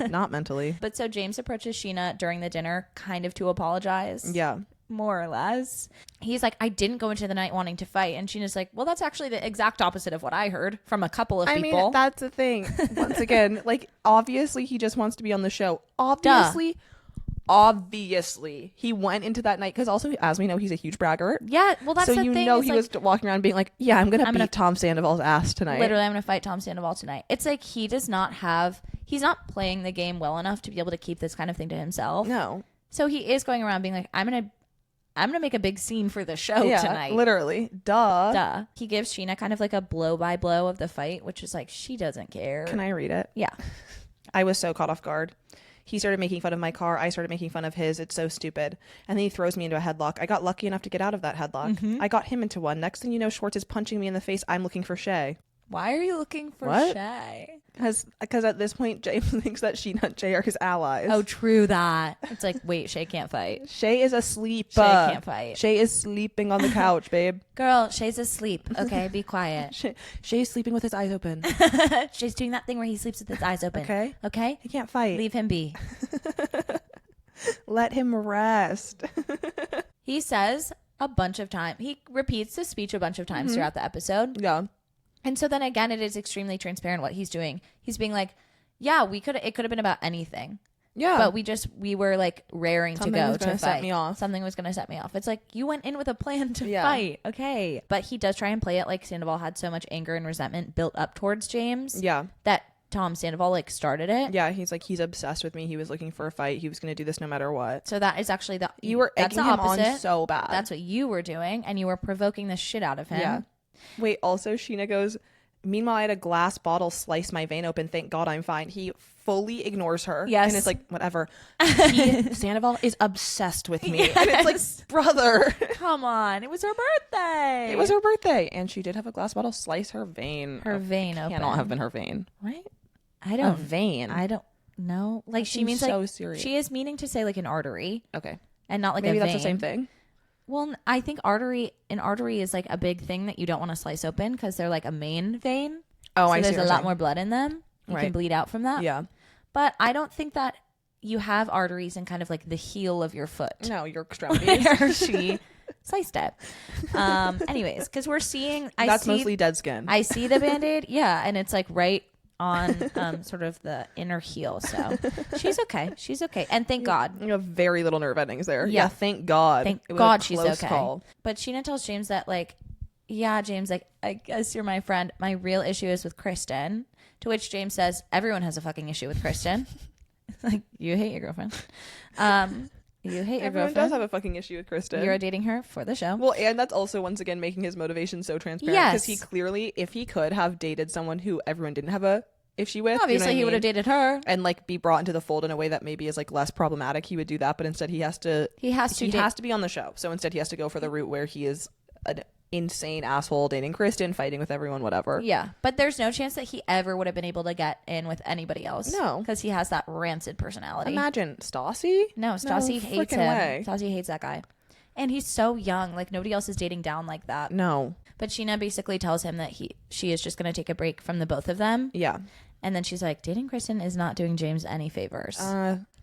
not mentally. But so James approaches Scheana during the dinner kind of to apologize. Yeah. More or less. He's like, I didn't go into the night wanting to fight. And Sheena's like, well, that's actually the exact opposite of what I heard from a couple of people. I mean, that's the thing. Once again, like, obviously he just wants to be on the show. Obviously he went into that night because also, as we know, he's a huge braggart. Yeah, well, that's so the you thing. know he was walking around being like, yeah, I'm gonna beat Tom Sandoval's ass tonight. Literally, I'm gonna fight Tom Sandoval tonight. It's like he's not playing the game well enough to be able to keep this kind of thing to himself. No. So he is going around being like, I'm gonna make a big scene for the show tonight. Literally. Duh. He gives Scheana kind of like a blow by blow of the fight, which is like, she doesn't care. Can I read it? Yeah. I was so caught off guard. He started making fun of my car. I started making fun of his. It's so stupid. And then he throws me into a headlock. I got lucky enough to get out of that headlock. Mm-hmm. I got him into one. Next thing you know, Schwartz is punching me in the face. I'm looking for Shay. Why are you looking for Shay? Because at this point, James thinks that Scheana and Shay are his allies. Oh, true that. It's like, wait, Shay can't fight. Shay is asleep. Shay can't fight. Shay is sleeping on the couch, babe. Girl, Shay's asleep. Okay, be quiet. Shay's sleeping with his eyes open. Shay's doing that thing where he sleeps with his eyes open. Okay? He can't fight. Leave him be. Let him rest. He says a bunch of times. He repeats the speech a bunch of times throughout the episode. Yeah. And so then again, it is extremely transparent what he's doing. He's being like, yeah, it could have been about anything. Yeah. But we were like raring to go to fight. Set me off. Something was going to set me off. It's like, you went in with a plan to fight. Okay. But he does try and play it like Sandoval had so much anger and resentment built up towards James. Yeah. That Tom Sandoval like started it. Yeah. He's like, he's obsessed with me. He was looking for a fight. He was going to do this no matter what. So that is actually you were egging him on so bad. That's what you were doing. And you were provoking the shit out of him. Yeah. Wait, also Scheana goes, meanwhile, I had a glass bottle slice my vein open. Thank God I'm fine. He fully ignores her. Yes. And it's like, whatever. Sandoval is obsessed with me. And it's like, brother. Come on. It was her birthday. It was her birthday. And she did have a glass bottle slice her vein. Her vein open. Cannot have been her vein. Right? A vein. I don't know. Like, she means so like, serious. she is meaning to say like an artery. Okay. And not like Maybe a vein. that's the same thing. Well, I think an artery is like a big thing that you don't want to slice open because they're like a main vein. Oh, so I see. there's a lot more blood in them. You can bleed out from that. Yeah. But I don't think that you have arteries in kind of like the heel of your foot. No, your extremities. Where she sliced it. Anyways, because we're seeing... That's mostly dead skin. I see the Band-Aid. Yeah. And it's like right on sort of the inner heel. So she's okay. She's okay. And thank God. You have very little nerve endings there. Yeah. Thank God. Thank God she's okay. Call. But Scheana tells James that like, yeah, James, like, I guess you're my friend. My real issue is with Kristen. To which James says, everyone has a fucking issue with Kristen. Like, you hate your girlfriend. You hate your Everyone girlfriend. does have a fucking issue with Kristen. You're dating her for the show. Well, and that's also, once again, making his motivation so transparent. Yes. Because he clearly, if he could have dated someone who everyone didn't have a issue with. Obviously, he would have dated her. And, like, be brought into the fold in a way that maybe is, like, less problematic. He would do that. But instead, he has to be on the show. So instead, he has to go for the route where he is an insane asshole dating Kristen, fighting with everyone, whatever. Yeah, but there's no chance that he ever would have been able to get in with anybody else. No, because he has that rancid personality. Imagine Stassi. No, Stassi hates him. Way. Stassi hates that guy, and he's so young. Like, nobody else is dating down like that. No, but Scheana basically tells him that she is just going to take a break from the both of them. Yeah, and then she's like, dating Kristen is not doing James any favors.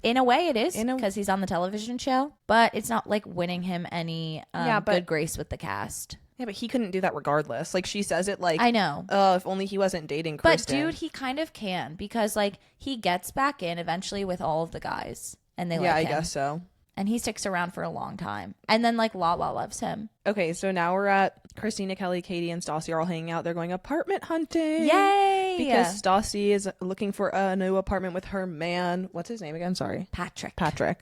In a way, it is because he's on the television show, but it's not like winning him any good grace with the cast. Yeah, but he couldn't do that regardless. Like, she says it like, I know. If only he wasn't dating Kristen. But dude, he kind of can because like he gets back in eventually with all of the guys and they like him. Yeah, I guess so. And he sticks around for a long time. And then like Lala loves him. Okay, so now we're at Christina, Kelly, Katie, and Stassi are all hanging out. They're going apartment hunting. Yay! Because Stassi is looking for a new apartment with her man. What's his name again? Sorry. Patrick.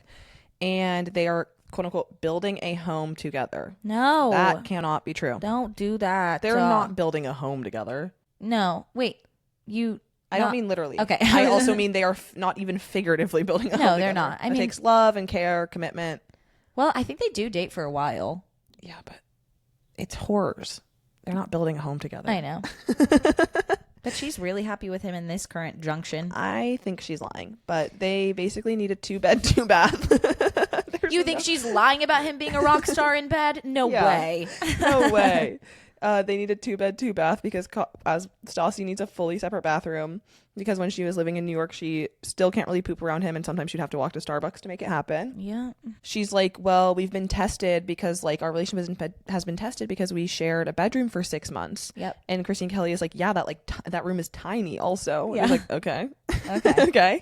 And they are, quote unquote, building a home together. No. That cannot be true. Don't do that. They're not building a home together. No. Wait. I don't mean literally. Okay. I also mean they are not even figuratively building a home together. No, they're not. I mean, it takes love and care, commitment. Well, I think they do date for a while. Yeah, but it's horrors. They're not building a home together. I know. But she's really happy with him in this current junction. I think she's lying. But they basically need a 2-bed, 2-bath. You think she's lying about him being a rock star in bed? No way. No way. They need a 2-bed, 2-bath because as Stassi needs a fully separate bathroom because when she was living in New York, she still can't really poop around him and sometimes she'd have to walk to Starbucks to make it happen. Yeah. She's like, well, we've been tested because like our relationship has been tested because we shared a bedroom for 6 months. Yep. And Christine Kelly is like, yeah, that like that room is tiny also. Yeah. I was like, okay.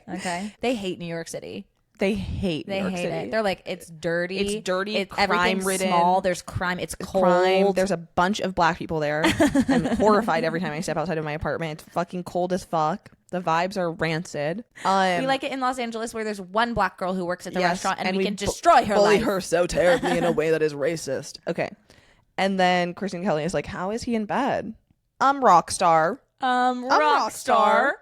Okay. They hate New York City. They hate New York City. It. They're like, it's dirty. Crime-ridden. Small. There's crime. It's cold. Crime. There's a bunch of black people there. I'm horrified every time I step outside of my apartment. It's fucking cold as fuck. The vibes are rancid. We like it in Los Angeles where there's one black girl who works at the restaurant and we can destroy her bully life. her so terribly in a way that is racist. Okay. And then Christine Kelly is like, how is he in bed? I'm rock star. Rock star.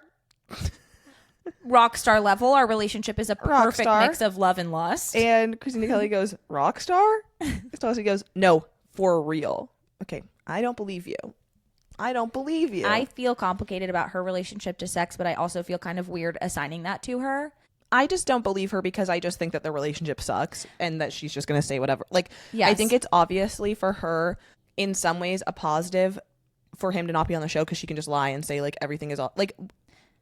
Rock star level. Our relationship is a perfect mix of love and lust. And Christina Kelly goes, rock star? Stassi goes, no, for real. Okay, I don't believe you. I feel complicated about her relationship to sex, but I also feel kind of weird assigning that to her. I just don't believe her because I just think that the relationship sucks and that she's just going to say whatever. Like, yes. I think it's obviously for her in some ways a positive for him to not be on the show because she can just lie and say like everything is all like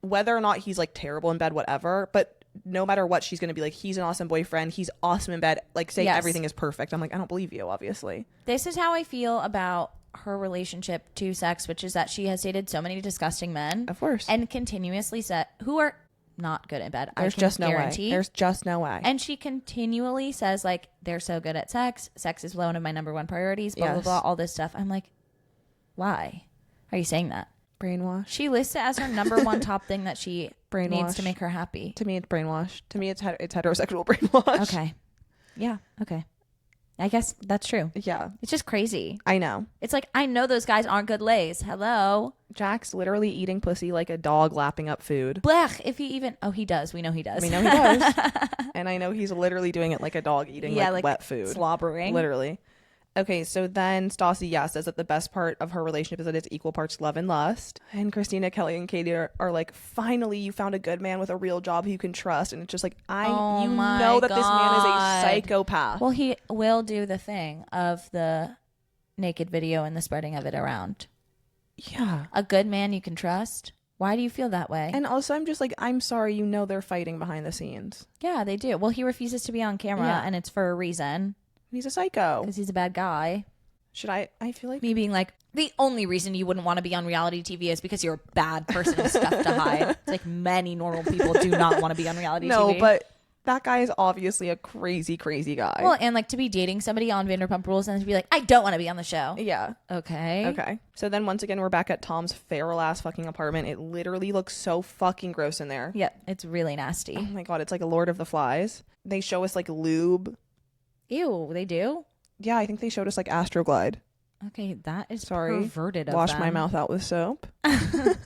whether or not he's like terrible in bed, whatever, but no matter what, she's going to be like, he's an awesome boyfriend. He's awesome in bed. Like say everything is perfect. I'm like, I don't believe you, obviously. This is how I feel about her relationship to sex, which is that she has dated so many disgusting men. Of course. And continuously who are not good in bed. There's just no way. There's just no way. And she continually says like, they're so good at sex. Sex is one of my number one priorities, blah, blah, blah, all this stuff. I'm like, why are you saying that? Brainwash. She lists it as her number one top thing that she needs to make her happy. To me, it's brainwash. To me, it's heterosexual brainwash. Okay. Yeah. Okay. I guess that's true. Yeah. It's just crazy. I know. It's like, I know those guys aren't good lays. Hello. Jack's literally eating pussy like a dog lapping up food. Blech. If he even... Oh, he does. We know he does. We know he does. And I know he's literally doing it like a dog eating like wet food. Slobbering. Literally. Okay, so then Stassi, says that the best part of her relationship is that it's equal parts love and lust. And Christina, Kelly, and Katie are like, finally, you found a good man with a real job who you can trust. And it's just like, you know that this man is a psychopath. Well, he will do the thing of the naked video and the spreading of it around. Yeah. A good man you can trust. Why do you feel that way? And also, I'm just like, I'm sorry, you know they're fighting behind the scenes. Yeah, they do. Well, he refuses to be on camera, and it's for a reason. He's a psycho. Because he's a bad guy. Should I feel like... Me being like, the only reason you wouldn't want to be on reality TV is because you're a bad person with stuff to hide. It's like many normal people do not want to be on reality TV. No, but that guy is obviously a crazy, crazy guy. Well, and like to be dating somebody on Vanderpump Rules and to be like, I don't want to be on the show. Yeah. Okay. So then once again, we're back at Tom's feral ass fucking apartment. It literally looks so fucking gross in there. Yeah, it's really nasty. Oh my God, it's like a Lord of the Flies. They show us like lube. Ew, they do? Yeah, I think they showed us like Astroglide. Okay, that is Sorry. perverted of Wash them. my mouth out with soap. That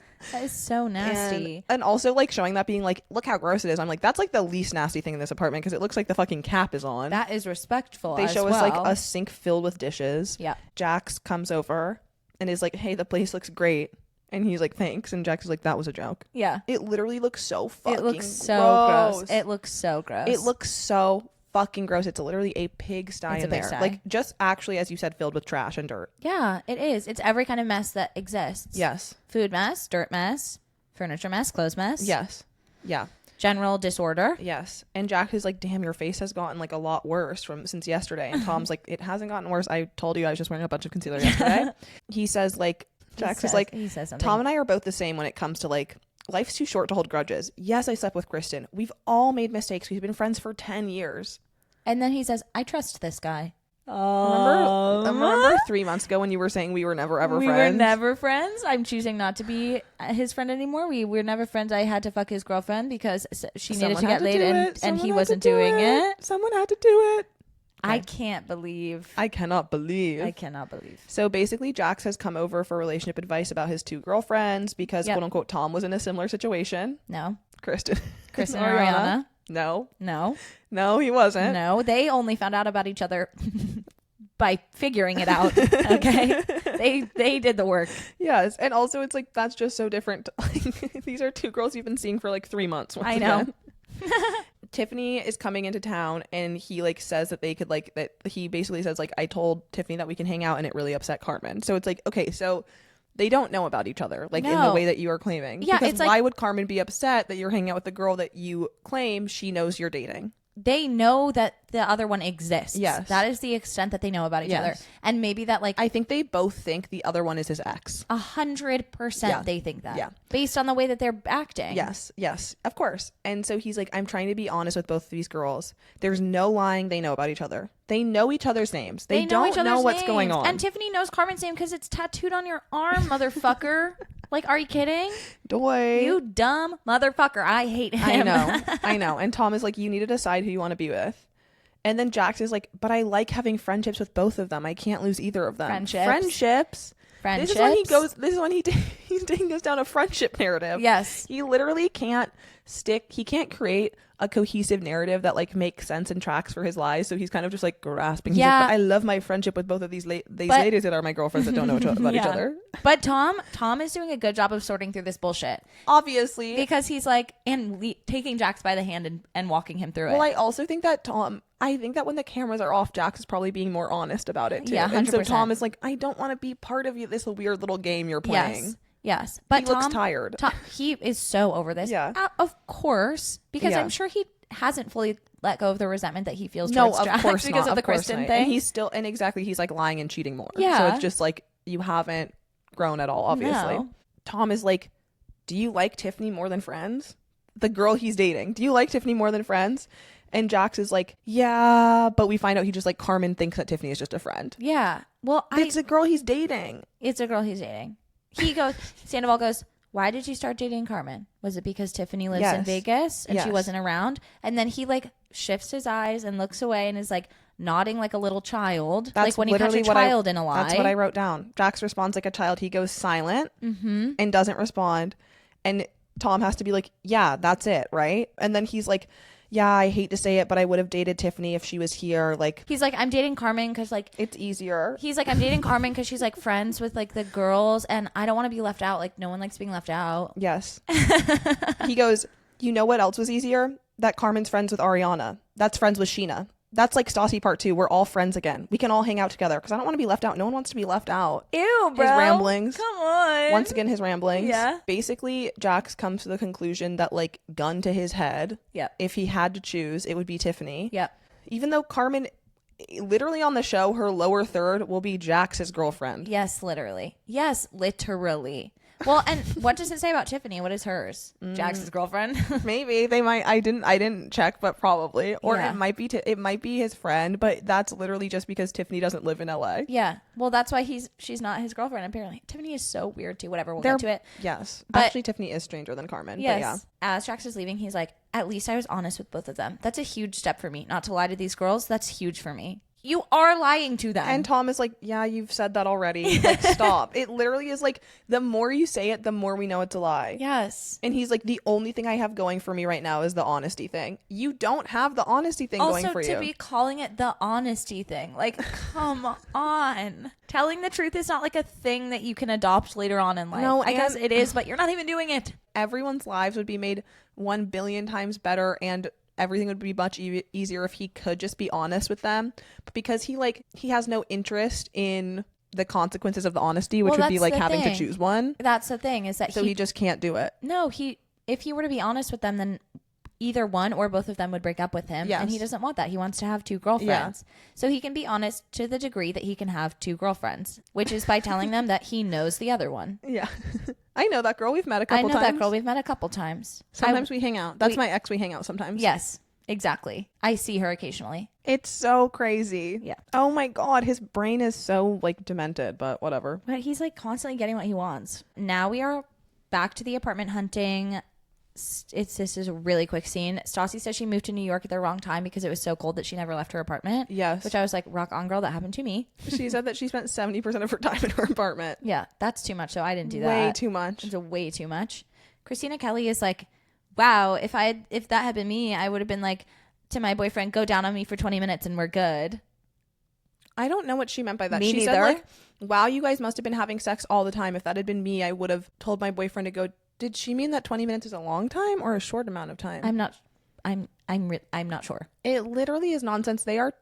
is so nasty. And also like showing that being like, look how gross it is. I'm like, that's like the least nasty thing in this apartment because it looks like the fucking cap is on. That is respectful. They as show us well. like a sink filled with dishes. Yeah. Jax comes over and is like, hey, the place looks great. And he's like, thanks. And Jax is like, that was a joke. Yeah. It literally looks so fucking gross. It looks so gross. It looks so gross. It looks so fucking gross. It's literally a pigsty in there. Pigsty. Like just actually, as you said, filled with trash and dirt. Yeah, it is. It's every kind of mess that exists. Yes. Food mess, dirt mess, furniture mess, clothes mess. Yes. Yeah. General disorder. Yes. And Jack is like, damn, your face has gotten like a lot worse since yesterday. And Tom's like, it hasn't gotten worse. I told you I was just wearing a bunch of concealer yesterday. He says like, Jax is like, he says something. Tom and I are both the same when it comes to like, life's too short to hold grudges. Yes, I slept with Kristen. We've all made mistakes. We've been friends for 10 years. And then he says, I trust this guy. Remember 3 months ago when you were saying we were never ever friends? We were never friends. I'm choosing not to be his friend anymore. We were never friends. I had to fuck his girlfriend because she needed to get laid and he wasn't doing it. Someone had to do it. I can't believe. I cannot believe. So basically, Jax has come over for relationship advice about his 2 girlfriends because quote unquote Tom was in a similar situation. No. Kristen and Ariana. No, he wasn't. No, they only found out about each other by figuring it out. Okay. They did the work. Yes. And also it's like that's just so different. These are 2 girls you've been seeing for like 3 months. I know. Tiffany is coming into town and he like says that they could like that he basically says like I told Tiffany that we can hang out and it really upset Carmen. So it's like, okay, so they don't know about each other like in the way that you are claiming. Yeah, because it's why would Carmen be upset that you're hanging out with the girl that you claim she knows you're dating? They know that the other one exists. Yes. That is the extent that they know about each other. And maybe that like I think they both think the other one is his ex. 100% they think that. Yeah. Based on the way that they're acting. Yes, of course. And so he's like, I'm trying to be honest with both of these girls. There's no lying. They know about each other. They know each other's names. They don't know what's going on. And Tiffany knows Carmen's name because it's tattooed on your arm, motherfucker. Like, are you kidding? Doy. You dumb motherfucker. I hate him. I know. And Tom is like, you need to decide who you want to be with. And then Jax is like, but I like having friendships with both of them. I can't lose either of them. Friendships. This is when he goes. This is when he's taking us down a friendship narrative. Yes. He literally can't He can't create a cohesive narrative that like makes sense and tracks for his lies. So he's kind of just like grasping. He's like, but I love my friendship with both of these ladies that are my girlfriends that don't know about each other. But Tom is doing a good job of sorting through this bullshit. Obviously. Because he's like, taking Jax by the hand and walking him through it. Well, I also think that I think that when the cameras are off, Jax is probably being more honest about it too. Yeah, 100%. And so Tom is like, I don't want to be part of this weird little game you're playing. Yes. But he looks tired. He is so over this. Yeah. Of course. Because I'm sure he hasn't fully let go of the resentment that he feels towards Jax because of the Kristen thing. And he's still, and exactly, he's like lying and cheating more. Yeah. So it's just like, you haven't grown at all, obviously. No. Tom is like, do you like Tiffany more than friends? The girl he's dating. Do you like Tiffany more than friends? And Jax is like, yeah, but we find out he just like Carmen thinks that Tiffany is just a friend. Yeah. Well, it's a girl he's dating. He goes, Sandoval goes, why did you start dating Carmen? Was it because Tiffany lives in Vegas and she wasn't around? And then he like shifts his eyes and looks away and is like, nodding like a little child. That's like when you catch a child in a lie. That's what I wrote down. Jax responds like a child. He goes silent and doesn't respond. And Tom has to be like, yeah, that's it, right? And then he's like, yeah, I hate to say it, but I would have dated Tiffany if she was here. Like, he's like, I'm dating Carmen because like it's easier. He's like, I'm dating Carmen because she's like friends with like the girls, and I don't want to be left out. Like, no one likes being left out. Yes. He goes, you know what else was easier? That Carmen's friends with Ariana. That's friends with Scheana. That's like Stassi part 2. We're all friends again. We can all hang out together because I don't want to be left out. No one wants to be left out. Ew, bro. His ramblings. Come on. Once again, his ramblings. Yeah. Basically, Jax comes to the conclusion that, like, gun to his head, if he had to choose, it would be Tiffany. Yep. Even though Carmen, literally on the show, her lower third will be Jax's girlfriend. Yes, literally. Yes, literally. Well, and what does it say about Tiffany? What is hers? Jax's girlfriend? Maybe they might. I didn't check, but probably. Or Yeah. it might be his friend, but that's literally just because Tiffany doesn't live in LA. Yeah. Well, that's why she's not his girlfriend, apparently. Tiffany is so weird too. Whatever, we'll get to it. Yes. But, actually, Tiffany is stranger than Carmen. Yes. But yeah. As Jax is leaving, he's like, at least I was honest with both of them. That's a huge step for me. Not to lie to these girls. That's huge for me. You are lying to them. And Tom is like, yeah, you've said that already. Like, stop. It literally is like, the more you say it, the more we know it's a lie. Yes. And he's like, the only thing I have going for me right now is the honesty thing. You don't have the honesty thing going for you. Also, to be calling it the honesty thing. Like, come on. Telling the truth is not like a thing that you can adopt later on in life. No, I guess it is, but you're not even doing it. Everyone's lives would be made 1 billion times better, and everything would be much easier if he could just be honest with them. But because he has no interest in the consequences of the honesty, which would be like having to choose one. That's the thing, is that he just can't do it. No, if he were to be honest with them, then either one or both of them would break up with him. Yes. And he doesn't want that. He wants to have 2 girlfriends. Yeah. So he can be honest to the degree that he can have 2 girlfriends, which is by telling them that he knows the other one. Yeah. I know that girl. We've met a couple times. I know that girl. We've met a couple times. Sometimes we hang out. That's my ex. We hang out sometimes. Yes, exactly. I see her occasionally. It's so crazy. Yeah. Oh my God. His brain is so like demented, but whatever. But he's like constantly getting what he wants. Now we are back to the apartment hunting. This is a really quick scene. Stassi says she moved to New York at the wrong time because it was so cold that she never left her apartment. Yes. Which I was like, rock on, girl. That happened to me. She said that she spent 70% of her time in her apartment. Yeah, that's too much. So I didn't do that. Way too much. It's way too much. Christina Kelly is like, wow, if that had been me, I would have been like to my boyfriend, go down on me for 20 minutes and we're good. I don't know what she meant by that. Me she neither. said like, wow, you guys must have been having sex all the time. If that had been me, I would have told my boyfriend to go. Did she mean that 20 minutes is a long time or a short amount of time? I'm not sure. It literally is nonsense. They are.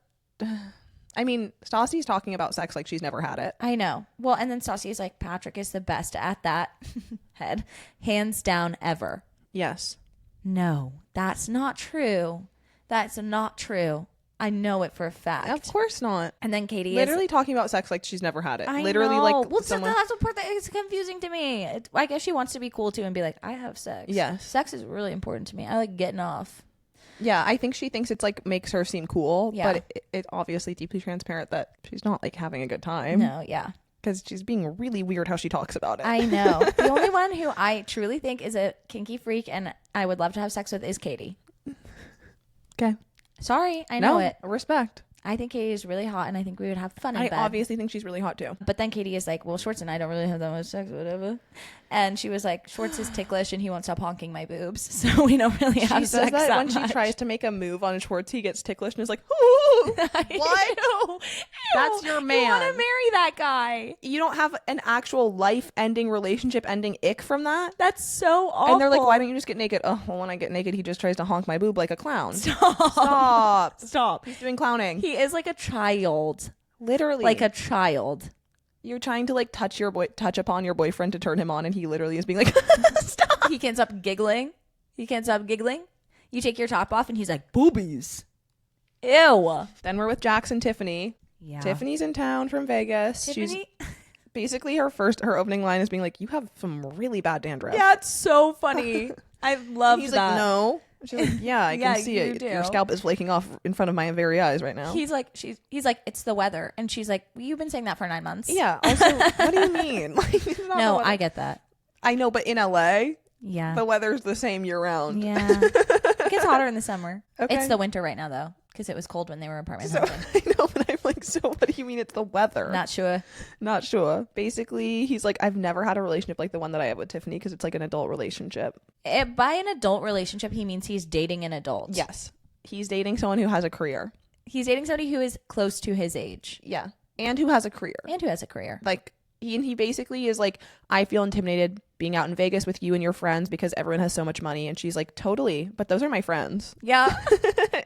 I mean, Stassi's talking about sex like she's never had it. I know. Well, and then Stassi is like, Patrick is the best at that. Head. Hands down ever. Yes. No, that's not true. That's not true. I know it for a fact. Of course not. And then Katie literally is talking about sex like she's never had it. I literally know. like well, someone... that's the part that is confusing to me. I guess she wants to be cool too and be like, I have sex. Yes. Sex is really important to me. I like getting off. Yeah, I think she thinks it's like makes her seem cool, Yeah. but it obviously deeply transparent that she's not like having a good time. No, yeah. Because she's being really weird how she talks about it. I know. The only one who I truly think is a kinky freak and I would love to have sex with is Katie. Okay. Sorry, I know it. Respect. I think Katie is really hot and I think we would have fun in I bed. obviously think she's really hot too. But then Katie is like, well, Schwartz and I don't really have that much sex, whatever. And she was like, Schwartz is ticklish and he won't stop honking my boobs. So we don't really have She sex says that when much. she tries to make a move on Schwartz, he gets ticklish and is like, ooh, what? Ew. That's your man. You want to marry that guy. You don't have an actual life-ending, relationship-ending ick from that? That's so awful. And they're like, why don't you just get naked? Oh, well, when I get naked, he just tries to honk my boob like a clown. Stop. Stop. He's doing clowning. He is like a child. Literally. Like a child. You're trying to like touch upon your boyfriend to turn him on, and he literally is being like, stop. He can't stop giggling. You take your top off and he's like, boobies. Ew. Then we're with Jax and Tiffany. Yeah. Tiffany's in town from Vegas. Tiffany? She's basically her opening line is being like, you have some really bad dandruff. Yeah, it's so funny. I love that. He's like, no. She's like, yeah, I can see it. do. Your scalp is flaking off in front of my very eyes right now. He's like, it's the weather. And she's like, well, you've been saying that for 9 months. Yeah. Also, what do you mean? Like, it's not No, I get that. I know, but in LA, yeah, the weather's the same year round. Yeah. It gets hotter in the summer. Okay. It's the winter right now, though. Because it was cold when they were apartment So hopping. I know, but I'm like, so what do you mean it's the weather? Not sure. Not sure. Basically, he's like, I've never had a relationship like the one that I have with Tiffany because it's like an adult relationship. By an adult relationship, he means he's dating an adult. Yes. He's dating someone who has a career. He's dating somebody who is close to his age. Yeah. And who has a career. Like, he basically is like, I feel intimidated being out in Vegas with you and your friends because everyone has so much money. And she's like, totally. But those are my friends. Yeah.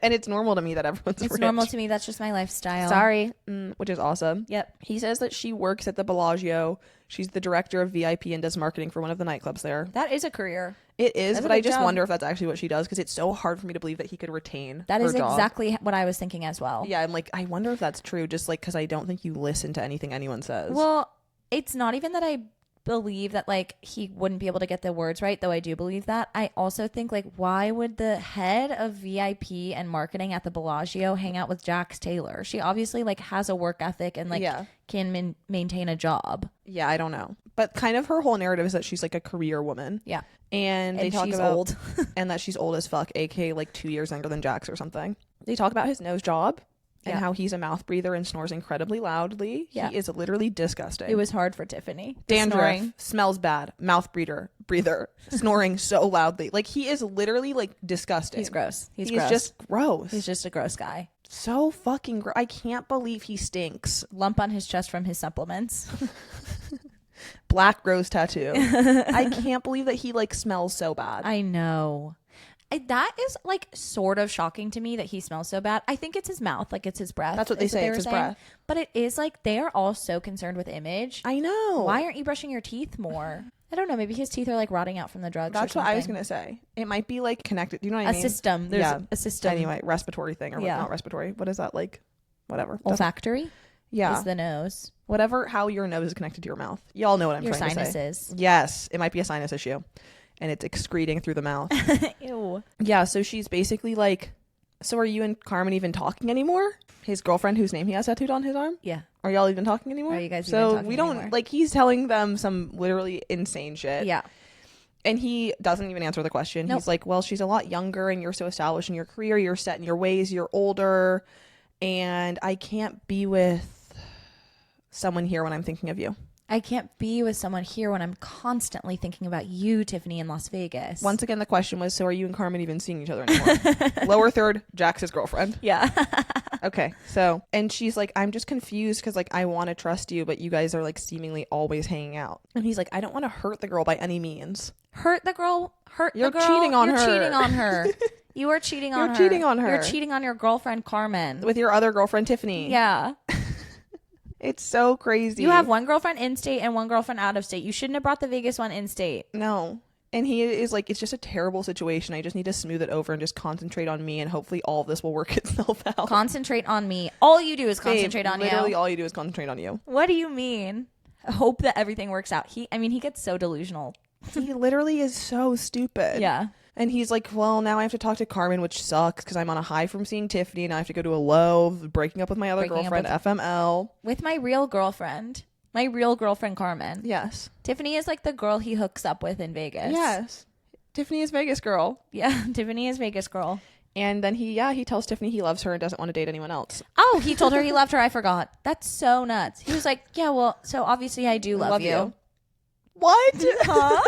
And it's normal to me that everyone's rich. It's normal to me. That's just my lifestyle. Sorry. Which is awesome. Yep. He says that she works at the Bellagio. She's the director of VIP and does marketing for one of the nightclubs there. That is a career. It is, That's but I just wonder if that's actually what she does because it's so hard for me to believe that he could retain That her is job. exactly what I was thinking as well. Yeah, I'm like, I wonder if that's true just like because I don't think you listen to anything anyone says. Well, it's not even that I believe that like he wouldn't be able to get the words right, though I do believe that. I also think like why would the head of VIP and marketing at the Bellagio hang out with Jax Taylor? She obviously like has a work ethic and like can maintain a job. Yeah, I don't know. But kind of her whole narrative is that she's like a career woman. Yeah. And they talk she's about old. and that she's old as fuck, aka like 2 years younger than Jax or something. They talk about his nose job and how he's a mouth breather and snores incredibly loudly. Yeah. He is literally disgusting. It was hard for Tiffany. Dandruff, Snoring. smells bad, mouth breather, snoring so loudly. Like he is literally like disgusting. He's gross. He's just gross. He's just a gross guy. So fucking gross. I can't believe he stinks. Lump on his chest from his supplements. Black rose tattoo. I can't believe that he like smells so bad. I know. That is like sort of shocking to me that he smells so bad. I think it's his mouth, like it's his breath. That's what they say, it's his breath. But it is like they are all so concerned with image. I know. Why aren't you brushing your teeth more? I don't know. Maybe his teeth are like rotting out from the drugs. That's what I was gonna say. It might be like connected. Do you know what I mean? A system. There's a system. Anyway, respiratory thing or not respiratory. What is that like? Whatever. Olfactory. Yeah. Is the nose. Whatever. How your nose is connected to your mouth. Y'all know what I'm trying to say. Your sinuses. Yes, it might be a sinus issue. And it's excreting through the mouth. Ew. Yeah, so she's basically like, so are you and Carmen even talking anymore? His girlfriend whose name he has tattooed on his arm? Yeah. Are y'all even talking anymore? Are you guys even talking we don't, anymore? like, he's telling them some literally insane shit. Yeah. And he doesn't even answer the question. Nope. He's like, well, she's a lot younger and you're so established in your career. You're set in your ways. You're older. And I can't be with someone here when I'm thinking of you. I can't be with someone here when I'm constantly thinking about you, Tiffany, in Las Vegas. Once again, the question was, so are you and Carmen even seeing each other anymore? Lower third, Jax's girlfriend. Yeah. Okay, so, and she's like, I'm just confused because, like, I want to trust you, but you guys are, like, seemingly always hanging out. And he's like, I don't want to hurt the girl by any means. Hurt the girl. You're the girl. cheating on You're her. cheating on her. You are cheating on her. You're cheating on her. You're cheating on your girlfriend, Carmen. With your other girlfriend, Tiffany. Yeah. It's so crazy. You have one girlfriend in state and one girlfriend out of state. You shouldn't have brought the Vegas one in state. No. And he is like, it's just a terrible situation. I just need to smooth it over and just concentrate on me, and hopefully all of this will work itself out. Concentrate on me. All you do is concentrate on literally you. all you do is concentrate on you. What do you mean? Hope that everything works out. He gets so delusional. He literally is so stupid. Yeah. And he's like, well, now I have to talk to Carmen, which sucks because I'm on a high from seeing Tiffany, and I have to go to a low of breaking up with my other girlfriend, FML. With my real girlfriend. My real girlfriend, Carmen. Yes. Tiffany is like the girl he hooks up with in Vegas. Yes. Tiffany is Vegas girl. Yeah, Tiffany is Vegas girl. And then he tells Tiffany he loves her and doesn't want to date anyone else. Oh, he told her he loved her. I forgot. That's so nuts. He was like, yeah, well, so obviously I do love you. What? Huh?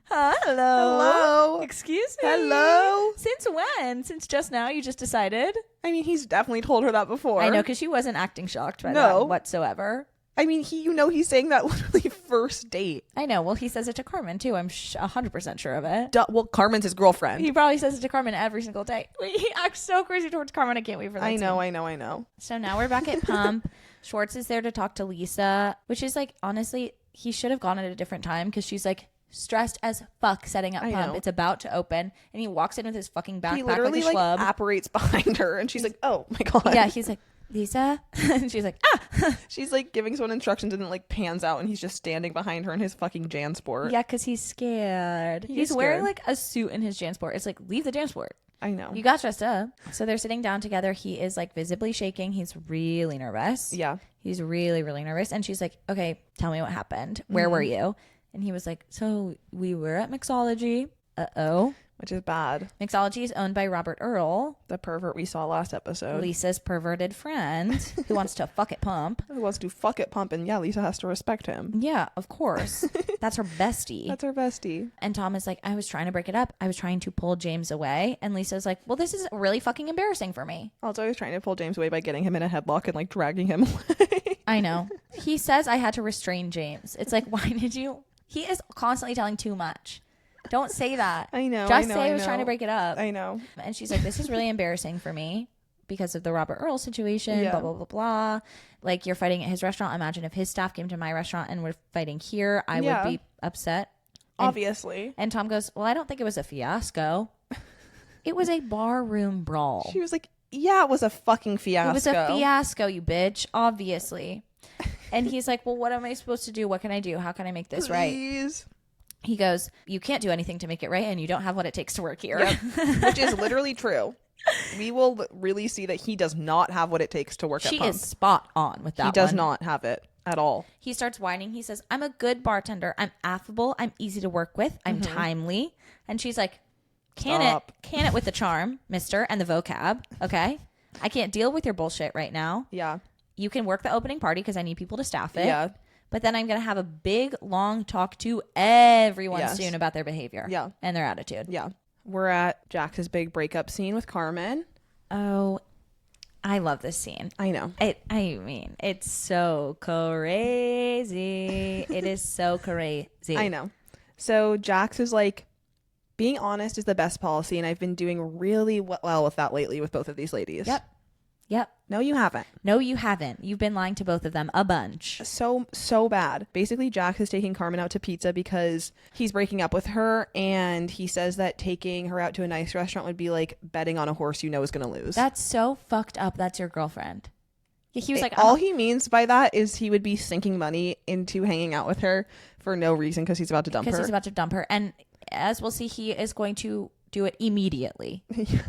Huh? Hello. Hello. Excuse me. Hello. Since when? Since just now you just decided? I mean, he's definitely told her that before. I know, because she wasn't acting shocked by that whatsoever. I mean, he's saying that literally first date. I know. Well, he says it to Carmen, too. I'm 100% sure of it. Well, Carmen's his girlfriend. He probably says it to Carmen every single day. He acts so crazy towards Carmen. I can't wait for that. I know. So now we're back at Pump. Schwartz is there to talk to Lisa, which is like, honestly, he should have gone at a different time because she's like stressed as fuck setting up Pump. It's about to open. And he walks in with his fucking backpack. He literally like a schlub. apparates behind her and she's like, oh my God. Yeah, he's like, Lisa? And she's like, ah. She's like giving someone instructions and then like pans out and he's just standing behind her in his fucking JanSport. Yeah, because he's scared. He's wearing like a suit in his JanSport. It's like, leave the JanSport. I know. You got dressed up. So they're sitting down together. He is like visibly shaking. He's really nervous. Yeah. He's really, really nervous. And she's like, okay, tell me what happened. Where were you? And he was like, so we were at mixology. Uh-oh. which is bad. Mixology is owned by Robert Earl, The pervert we saw last episode. Lisa's perverted friend who wants to fuck it pump. Who wants to fuck it pump, and yeah, Lisa has to respect him. Yeah, of course. That's her bestie. That's her bestie. And Tom is like, I was trying to break it up. I was trying to pull James away. And Lisa's like, well, this is really fucking embarrassing for me. Also, I was trying to pull James away by getting him in a headlock and like dragging him away. I know. He says I had to restrain James. It's like, why did you? He is constantly telling too much. Don't say that. I know. Just say I was trying to break it up. I know. And she's like, this is really embarrassing for me because of the Robert Earl situation, blah, blah, blah, blah. Like, you're fighting at his restaurant. Imagine if his staff came to my restaurant and we're fighting here. I would be upset. Obviously. And Tom goes, well, I don't think it was a fiasco. It was a barroom brawl. She was like, yeah, it was a fucking fiasco. It was a fiasco, you bitch, obviously. And he's like, well, what am I supposed to do? What can I do? How can I make this right? He goes, you can't do anything to make it right, and you don't have what it takes to work here. Yep. Which is literally true. We will really see that he does not have what it takes to work at Pump. She is spot on with that. He does not have it at all. He starts whining. He says, I'm a good bartender. I'm affable. I'm easy to work with. I'm timely. And she's like, can it with the charm, mister, and the vocab. Okay. I can't deal with your bullshit right now. Yeah. You can work the opening party because I need people to staff it. Yeah. But then I'm going to have a big, long talk to everyone soon about their behavior. Yeah. And their attitude. Yeah. We're at Jax's big breakup scene with Carmen. Oh, I love this scene. I know. I mean, it's so crazy. It is so crazy. I know. So Jax is like, being honest is the best policy, and I've been doing really well with that lately with both of these ladies. Yep. No, you haven't. No, you haven't. You've been lying to both of them a bunch. So bad. Basically, Jax is taking Carmen out to pizza because he's breaking up with her, and he says that taking her out to a nice restaurant would be like betting on a horse you know is going to lose. That's so fucked up. That's your girlfriend. He was like, all he means by that is he would be sinking money into hanging out with her for no reason because he's about to dump her. Because he's about to dump her. And as we'll see, he is going to do it immediately.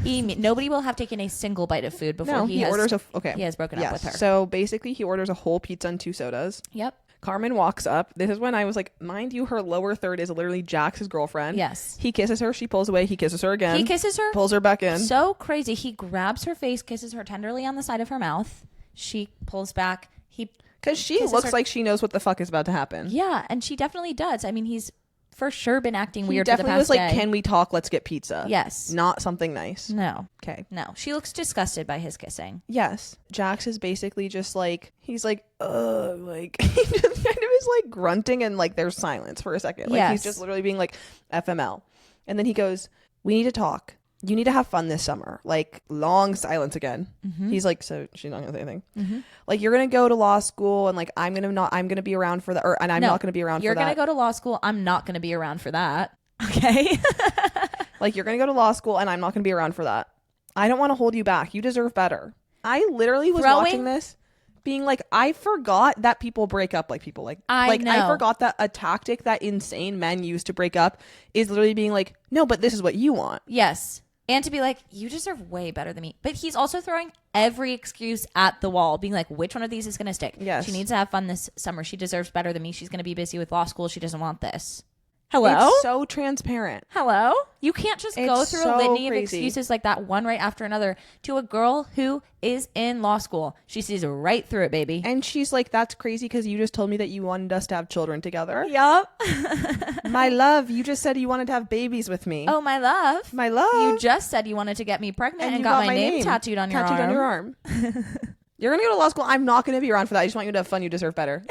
Nobody will have taken a single bite of food before he has broken up with her. So basically, he orders a whole pizza and 2 sodas. Yep. Carmen walks up. This is when I was like, mind you, her lower third is literally Jax's girlfriend. Yes. He kisses her. She pulls away. He kisses her again. He kisses her. Pulls her back in. So crazy. He grabs her face, kisses her tenderly on the side of her mouth. She pulls back. Because she looks like she knows what the fuck is about to happen. Yeah, and she definitely does. I mean, he's for sure been acting weird for the definitely past was like, day. can we talk? Let's get pizza. Yes. Not something nice. No. Okay. No. She looks disgusted by his kissing. Yes. Jax is basically just like, he's like, ugh, like, he just kind of is like grunting, and like there's silence for a second. Like he's just literally being like, FML. And then he goes, we need to talk. You need to have fun this summer. Like, long silence again. Mm-hmm. He's like, so she's not gonna say anything. Mm-hmm. Like, you're gonna go to law school, and like I'm gonna be around for that, and I'm not gonna be around for that. You're gonna go to law school. I'm not gonna be around for that. Okay. Like, you're gonna go to law school, and I'm not gonna be around for that. I don't want to hold you back. You deserve better. I literally was watching this, being like, I forgot that people break up like people. Like, I forgot that a tactic that insane men use to break up is literally being like, no, but this is what you want. Yes. And to be like, you deserve way better than me. But he's also throwing every excuse at the wall, being like, which one of these is going to stick? Yes. She needs to have fun this summer. She deserves better than me. She's going to be busy with law school. She doesn't want this. Hello? It's so transparent. Hello? You can't just go through a litany of excuses like that, one right after another, to a girl who is in law school. She sees right through it, baby. And she's like, that's crazy because you just told me that you wanted us to have children together. Yup. My love, you just said you wanted to have babies with me. Oh, my love. My love. You just said you wanted to get me pregnant and got my name tattooed on your arm. You're going to go to law school. I'm not going to be around for that. I just want you to have fun. You deserve better.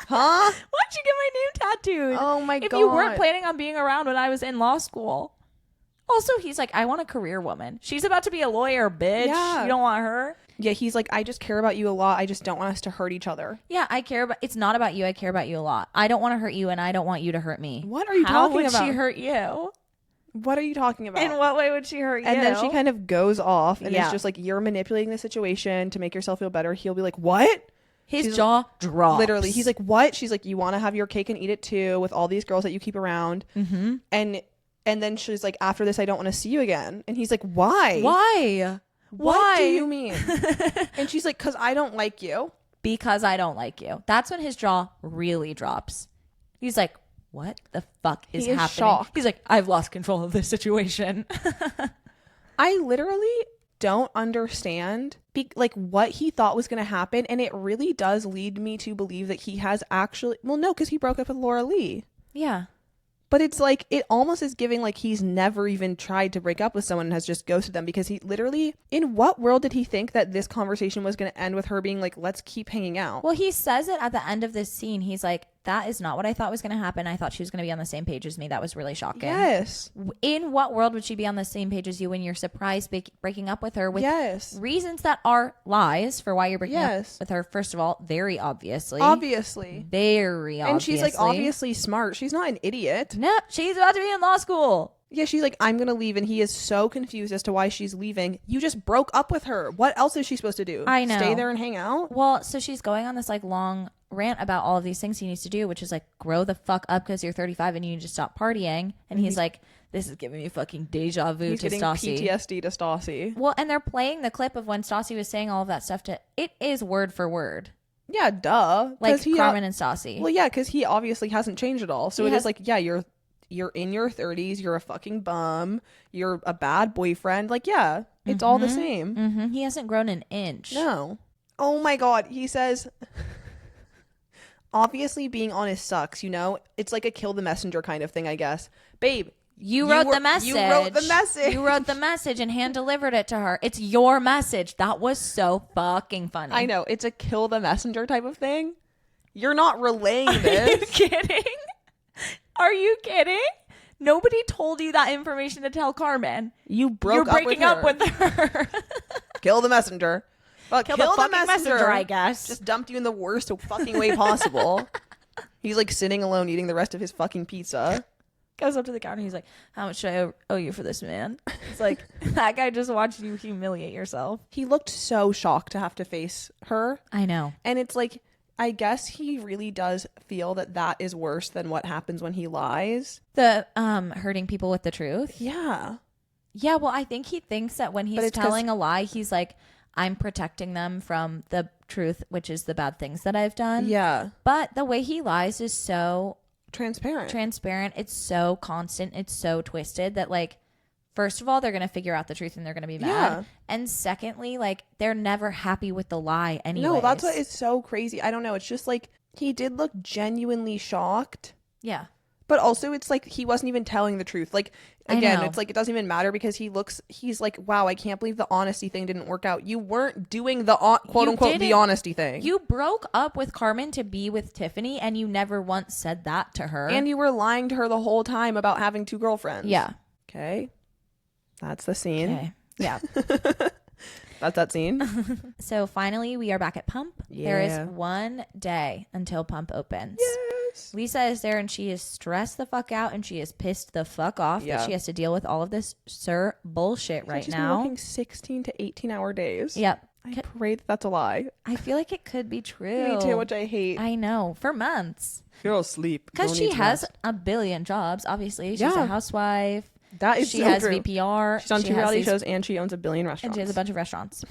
Huh? Why'd you get my name tattooed? Oh my God. If you weren't planning on being around when I was in law school. Also, he's like, I want a career woman. She's about to be a lawyer, bitch. Yeah. You don't want her? Yeah, he's like, I just care about you a lot. I just don't want us to hurt each other. Yeah, it's not about you. I care about you a lot. I don't want to hurt you, and I don't want you to hurt me. What are you talking about? How would she hurt you? What are you talking about? In what way would she hurt you? And then she kind of goes off and is just like, you're manipulating the situation to make yourself feel better. He'll be like, what? His jaw drops. Literally. He's like, what? She's like, you want to have your cake and eat it too with all these girls that you keep around. Mm-hmm. And then she's like, after this, I don't want to see you again. And he's like, why? Why? What do you mean? And she's like, because I don't like you. Because I don't like you. That's when his jaw really drops. He's like, what the fuck is He is happening? shocked. He's like, I've lost control of this situation. I literally don't understand like what he thought was going to happen. And it really does lead me to believe that he has actually, well, no, because he broke up with Laura Lee. Yeah. But it's like, it almost is giving like he's never even tried to break up with someone and has just ghosted them, because he literally, in what world did he think that this conversation was going to end with her being like, let's keep hanging out? Well, he says it at the end of this scene. He's like, that is not what I thought was going to happen. I thought she was going to be on the same page as me. That was really shocking. Yes. In what world would she be on the same page as you when you're surprised breaking up with her with Yes. reasons that are lies for why you're breaking up Yes. with her? First of all, very obviously. Obviously. Very obviously. And she's like obviously smart. She's not an idiot. No, she's about to be in law school. Yeah, she's like, I'm going to leave. And he is so confused as to why she's leaving. You just broke up with her. What else is she supposed to do? I know. Stay there and hang out? Well, so she's going on this like long rant about all of these things he needs to do, which is like grow the fuck up because you're 35 and you need to stop partying. And he's like, this is giving me fucking deja vu He's to getting Stassi. PTSD to Stassi. Well, and they're playing the clip of when Stassi was saying all of that stuff to it is word for word. Yeah, duh. Like he, Carmen and Stassi. Well, yeah, because he obviously hasn't changed at all. So He it has- is like, yeah, you're in your 30s. You're a fucking bum. You're a bad boyfriend. Like, yeah, it's all the same. Mm-hmm. He hasn't grown an inch. No. Oh my God. He says, obviously being honest sucks, you know? It's like a kill the messenger kind of thing, I guess. Babe. You wrote the message. You wrote the message. You wrote the message and hand delivered it to her. It's your message. That was so fucking funny. I know. It's a kill the messenger type of thing. You're not relaying Are you this. kidding? Are you kidding? Nobody told you that information to tell Carmen. You broke You're breaking up up with her. Kill the messenger. Well, Kill the fucking messenger, I guess. Just dumped you in the worst fucking way possible. He's like sitting alone eating the rest of his fucking pizza. Goes up to the counter. He's like, how much should I owe you for this, man? It's like, that guy just watched you humiliate yourself. He looked so shocked to have to face her. I know. And it's like, I guess he really does feel that that is worse than what happens when he lies. The hurting people with the truth. Yeah. Yeah, well, I think he thinks that when he's telling a lie, he's like, I'm protecting them from the truth, which is the bad things that I've done. Yeah. But the way he lies is so transparent. It's so constant. It's so twisted that, like, first of all, they're going to figure out the truth and they're going to be mad. Yeah. And secondly, like, they're never happy with the lie anyway. No, that's what is so crazy. I don't know. It's just like he did look genuinely shocked. Yeah. But also it's like he wasn't even telling the truth. Like, again, know. it's like it doesn't even matter because he's like, wow, I can't believe the honesty thing didn't work out. You weren't doing the quote unquote the honesty thing. You broke up with Carmen to be with Tiffany and you never once said that to her. And you were lying to her the whole time about having two girlfriends. Yeah. Okay. That's the scene. Okay. Yeah. That's that scene. So finally we are back at Pump. Yeah. There is one day until Pump opens. Yes. Lisa is there and she is stressed the fuck out and she is pissed the fuck off that she has to deal with all of this SUR bullshit right she's now. Been working 16 to 18 hour days. Yep. I pray that that's a lie. I feel like it could be true. Me too, which I hate. I know. For months. Girl, sleep. Because she has a billion jobs, obviously. She's a housewife. That is she so has true. VPR. She's on two reality shows and she owns a billion And restaurants. she has a bunch of restaurants.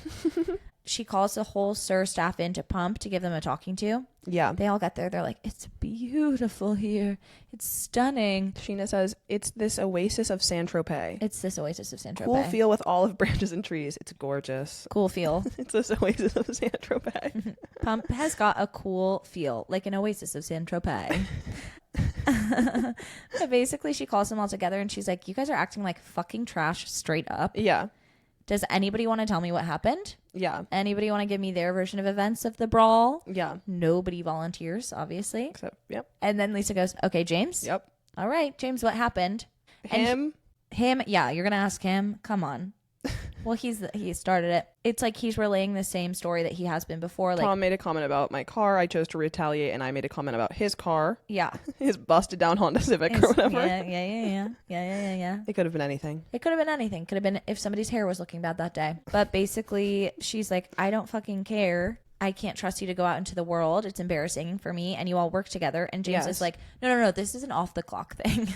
She calls the whole SUR staff into Pump to give them a talking to. Yeah. They all get there. They're like, it's beautiful here. It's stunning. Sheena says, it's this oasis of Saint-Tropez. It's this oasis of Saint-Tropez. Cool feel with olive branches and trees. It's gorgeous. Cool feel. It's this oasis of Saint-Tropez. Pump has got a cool feel, like an oasis of Saint-Tropez. But basically, she calls them all together and she's like, you guys are acting like fucking trash straight up. Yeah. Does anybody want to tell me what happened? Yeah. Anybody want to give me their version of events of the brawl? Yeah. Nobody volunteers, obviously. Except, yep. And then Lisa goes, okay, James. Yep. All right, James, what happened? Him? Him, yeah, you're going to ask him? Come on. Well, he started it. It's like he's relaying the same story that he has been before. Like, Tom made a comment about my car. I chose to retaliate, and I made a comment about his car. Yeah. His busted down Honda Civic or whatever. Yeah. It could have been anything. It could have been anything. Could have been if somebody's hair was looking bad that day. But basically, she's like, I don't fucking care. I can't trust you to go out into the world. It's embarrassing for me. And you all work together. And James is like, no. This is an off the clock thing.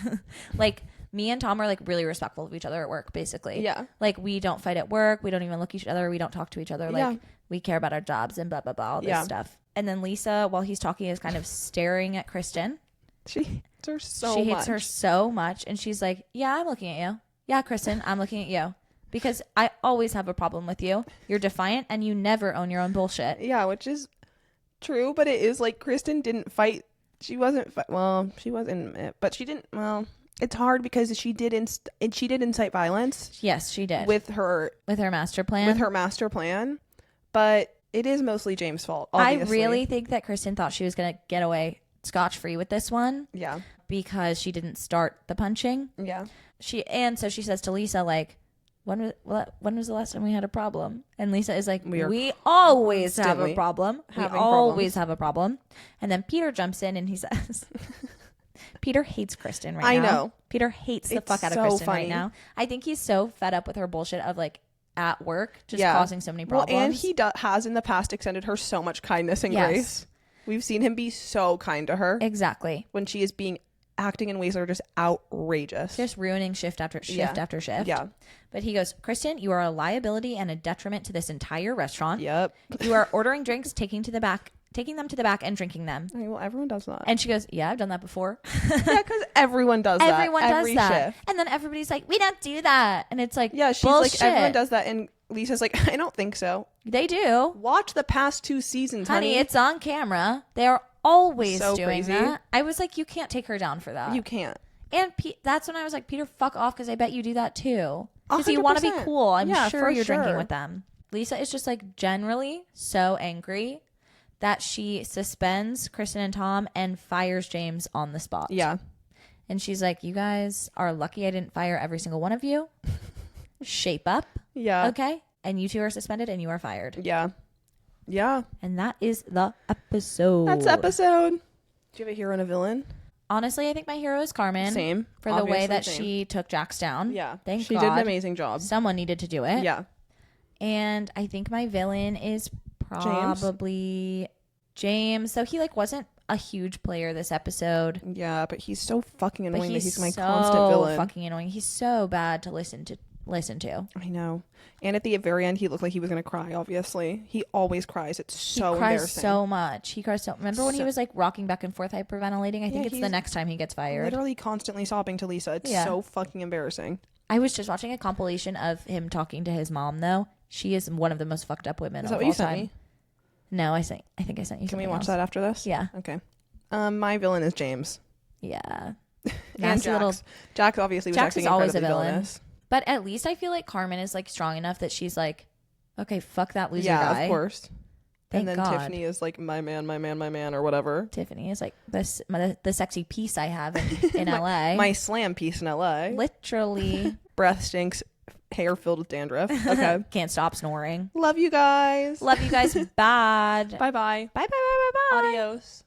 Like, me and Tom are like really respectful of each other at work, basically. Yeah. Like, we don't fight at work. We don't even look at each other. We don't talk to each other. Like, we care about our jobs and blah, blah, blah, all this stuff. And then Lisa, while he's talking, is kind of staring at Kristen. She hates her so much. She hates her so much. And she's like, yeah, I'm looking at you. Yeah, Kristen, I'm looking at you. Because I always have a problem with you. You're defiant and you never own your own bullshit. Yeah, which is true, but it is like Kristen didn't fight. She wasn't, well, she wasn't, but she didn't, well, it's hard because she did incite violence. Yes, she did. With her master plan. With her master plan. But it is mostly James' fault, obviously. I really think that Kristen thought she was going to get away scotch-free with this one. Yeah. Because she didn't start the punching. Yeah. So she says to Lisa, like, when was the last time we had a problem? And Lisa is like, we always have a problem. We always have a problem. And then Peter jumps in and he says, Peter hates Kristen right now. I know. Peter hates the fuck out of Kristen right now. I think he's so fed up with her bullshit of like at work, just causing so many problems. Well, and he has in the past extended her so much kindness and grace. We've seen him be so kind to her. Exactly. When she is acting in ways that are just outrageous. Just ruining shift after shift after shift. Yeah. But he goes, Kristen, you are a liability and a detriment to this entire restaurant. Yep. You are ordering drinks, taking them to the back and drinking them. I mean, well, everyone does that. And she goes, yeah, I've done that before. Yeah, because everyone does that. Everyone does that. Shift. And then everybody's like, we don't do that. And it's like, yeah, she's bullshit. like, everyone does that. And Lisa's like, I don't think so. They do. Watch the past 2 seasons, honey. It's on camera. They are always so doing crazy. that. I was like, you can't take her down for that. You can't. And that's when I was like, Peter, fuck off, because I bet you do that too. Because you want to be cool. I'm sure you're drinking with them. Lisa is just like generally so angry that she suspends Kristen and Tom and fires James on the spot. Yeah. And she's like, you guys are lucky I didn't fire every single one of you. Shape up. Yeah. Okay. And you two are suspended and you are fired. Yeah. Yeah. And that is the episode. That's the episode. Do you have a hero and a villain? Honestly, I think my hero is Carmen. Same. For the way that she took Jax down. Yeah. Thank she God. did an amazing job. Someone needed to do it. Yeah. And I think my villain is probably James. So he like wasn't a huge player this episode. Yeah, but he's so fucking annoying that he's my so constant villain. Fucking annoying. He's so bad to listen to. I know. And at the very end, he looked like he was going to cry, obviously. He always cries. It's so embarrassing. He cries so much. He cries so... Remember when he was like rocking back and forth hyperventilating? I think it's the next time he gets fired. Literally constantly sobbing to Lisa. It's so fucking embarrassing. I was just watching a compilation of him talking to his mom, though. She is one of the most fucked up women of all time. Is that what you sent me? No, I think I sent you something. Can we watch that after this? Yeah. Okay. My villain is James. Yeah. And Jax. Jax obviously was acting always a incredibly villain. Villainous. But at least I feel like Carmen is like strong enough that she's like, okay, fuck that loser guy. Yeah, of course. Thank and then God. Tiffany is like my man, or whatever. Tiffany is like the sexy piece I have in LA. My slam piece in LA. Literally. Breath stinks. Hair filled with dandruff. Okay. Can't stop snoring. Love you guys. Love you guys. Bad. Bye-bye. Bye. Adios.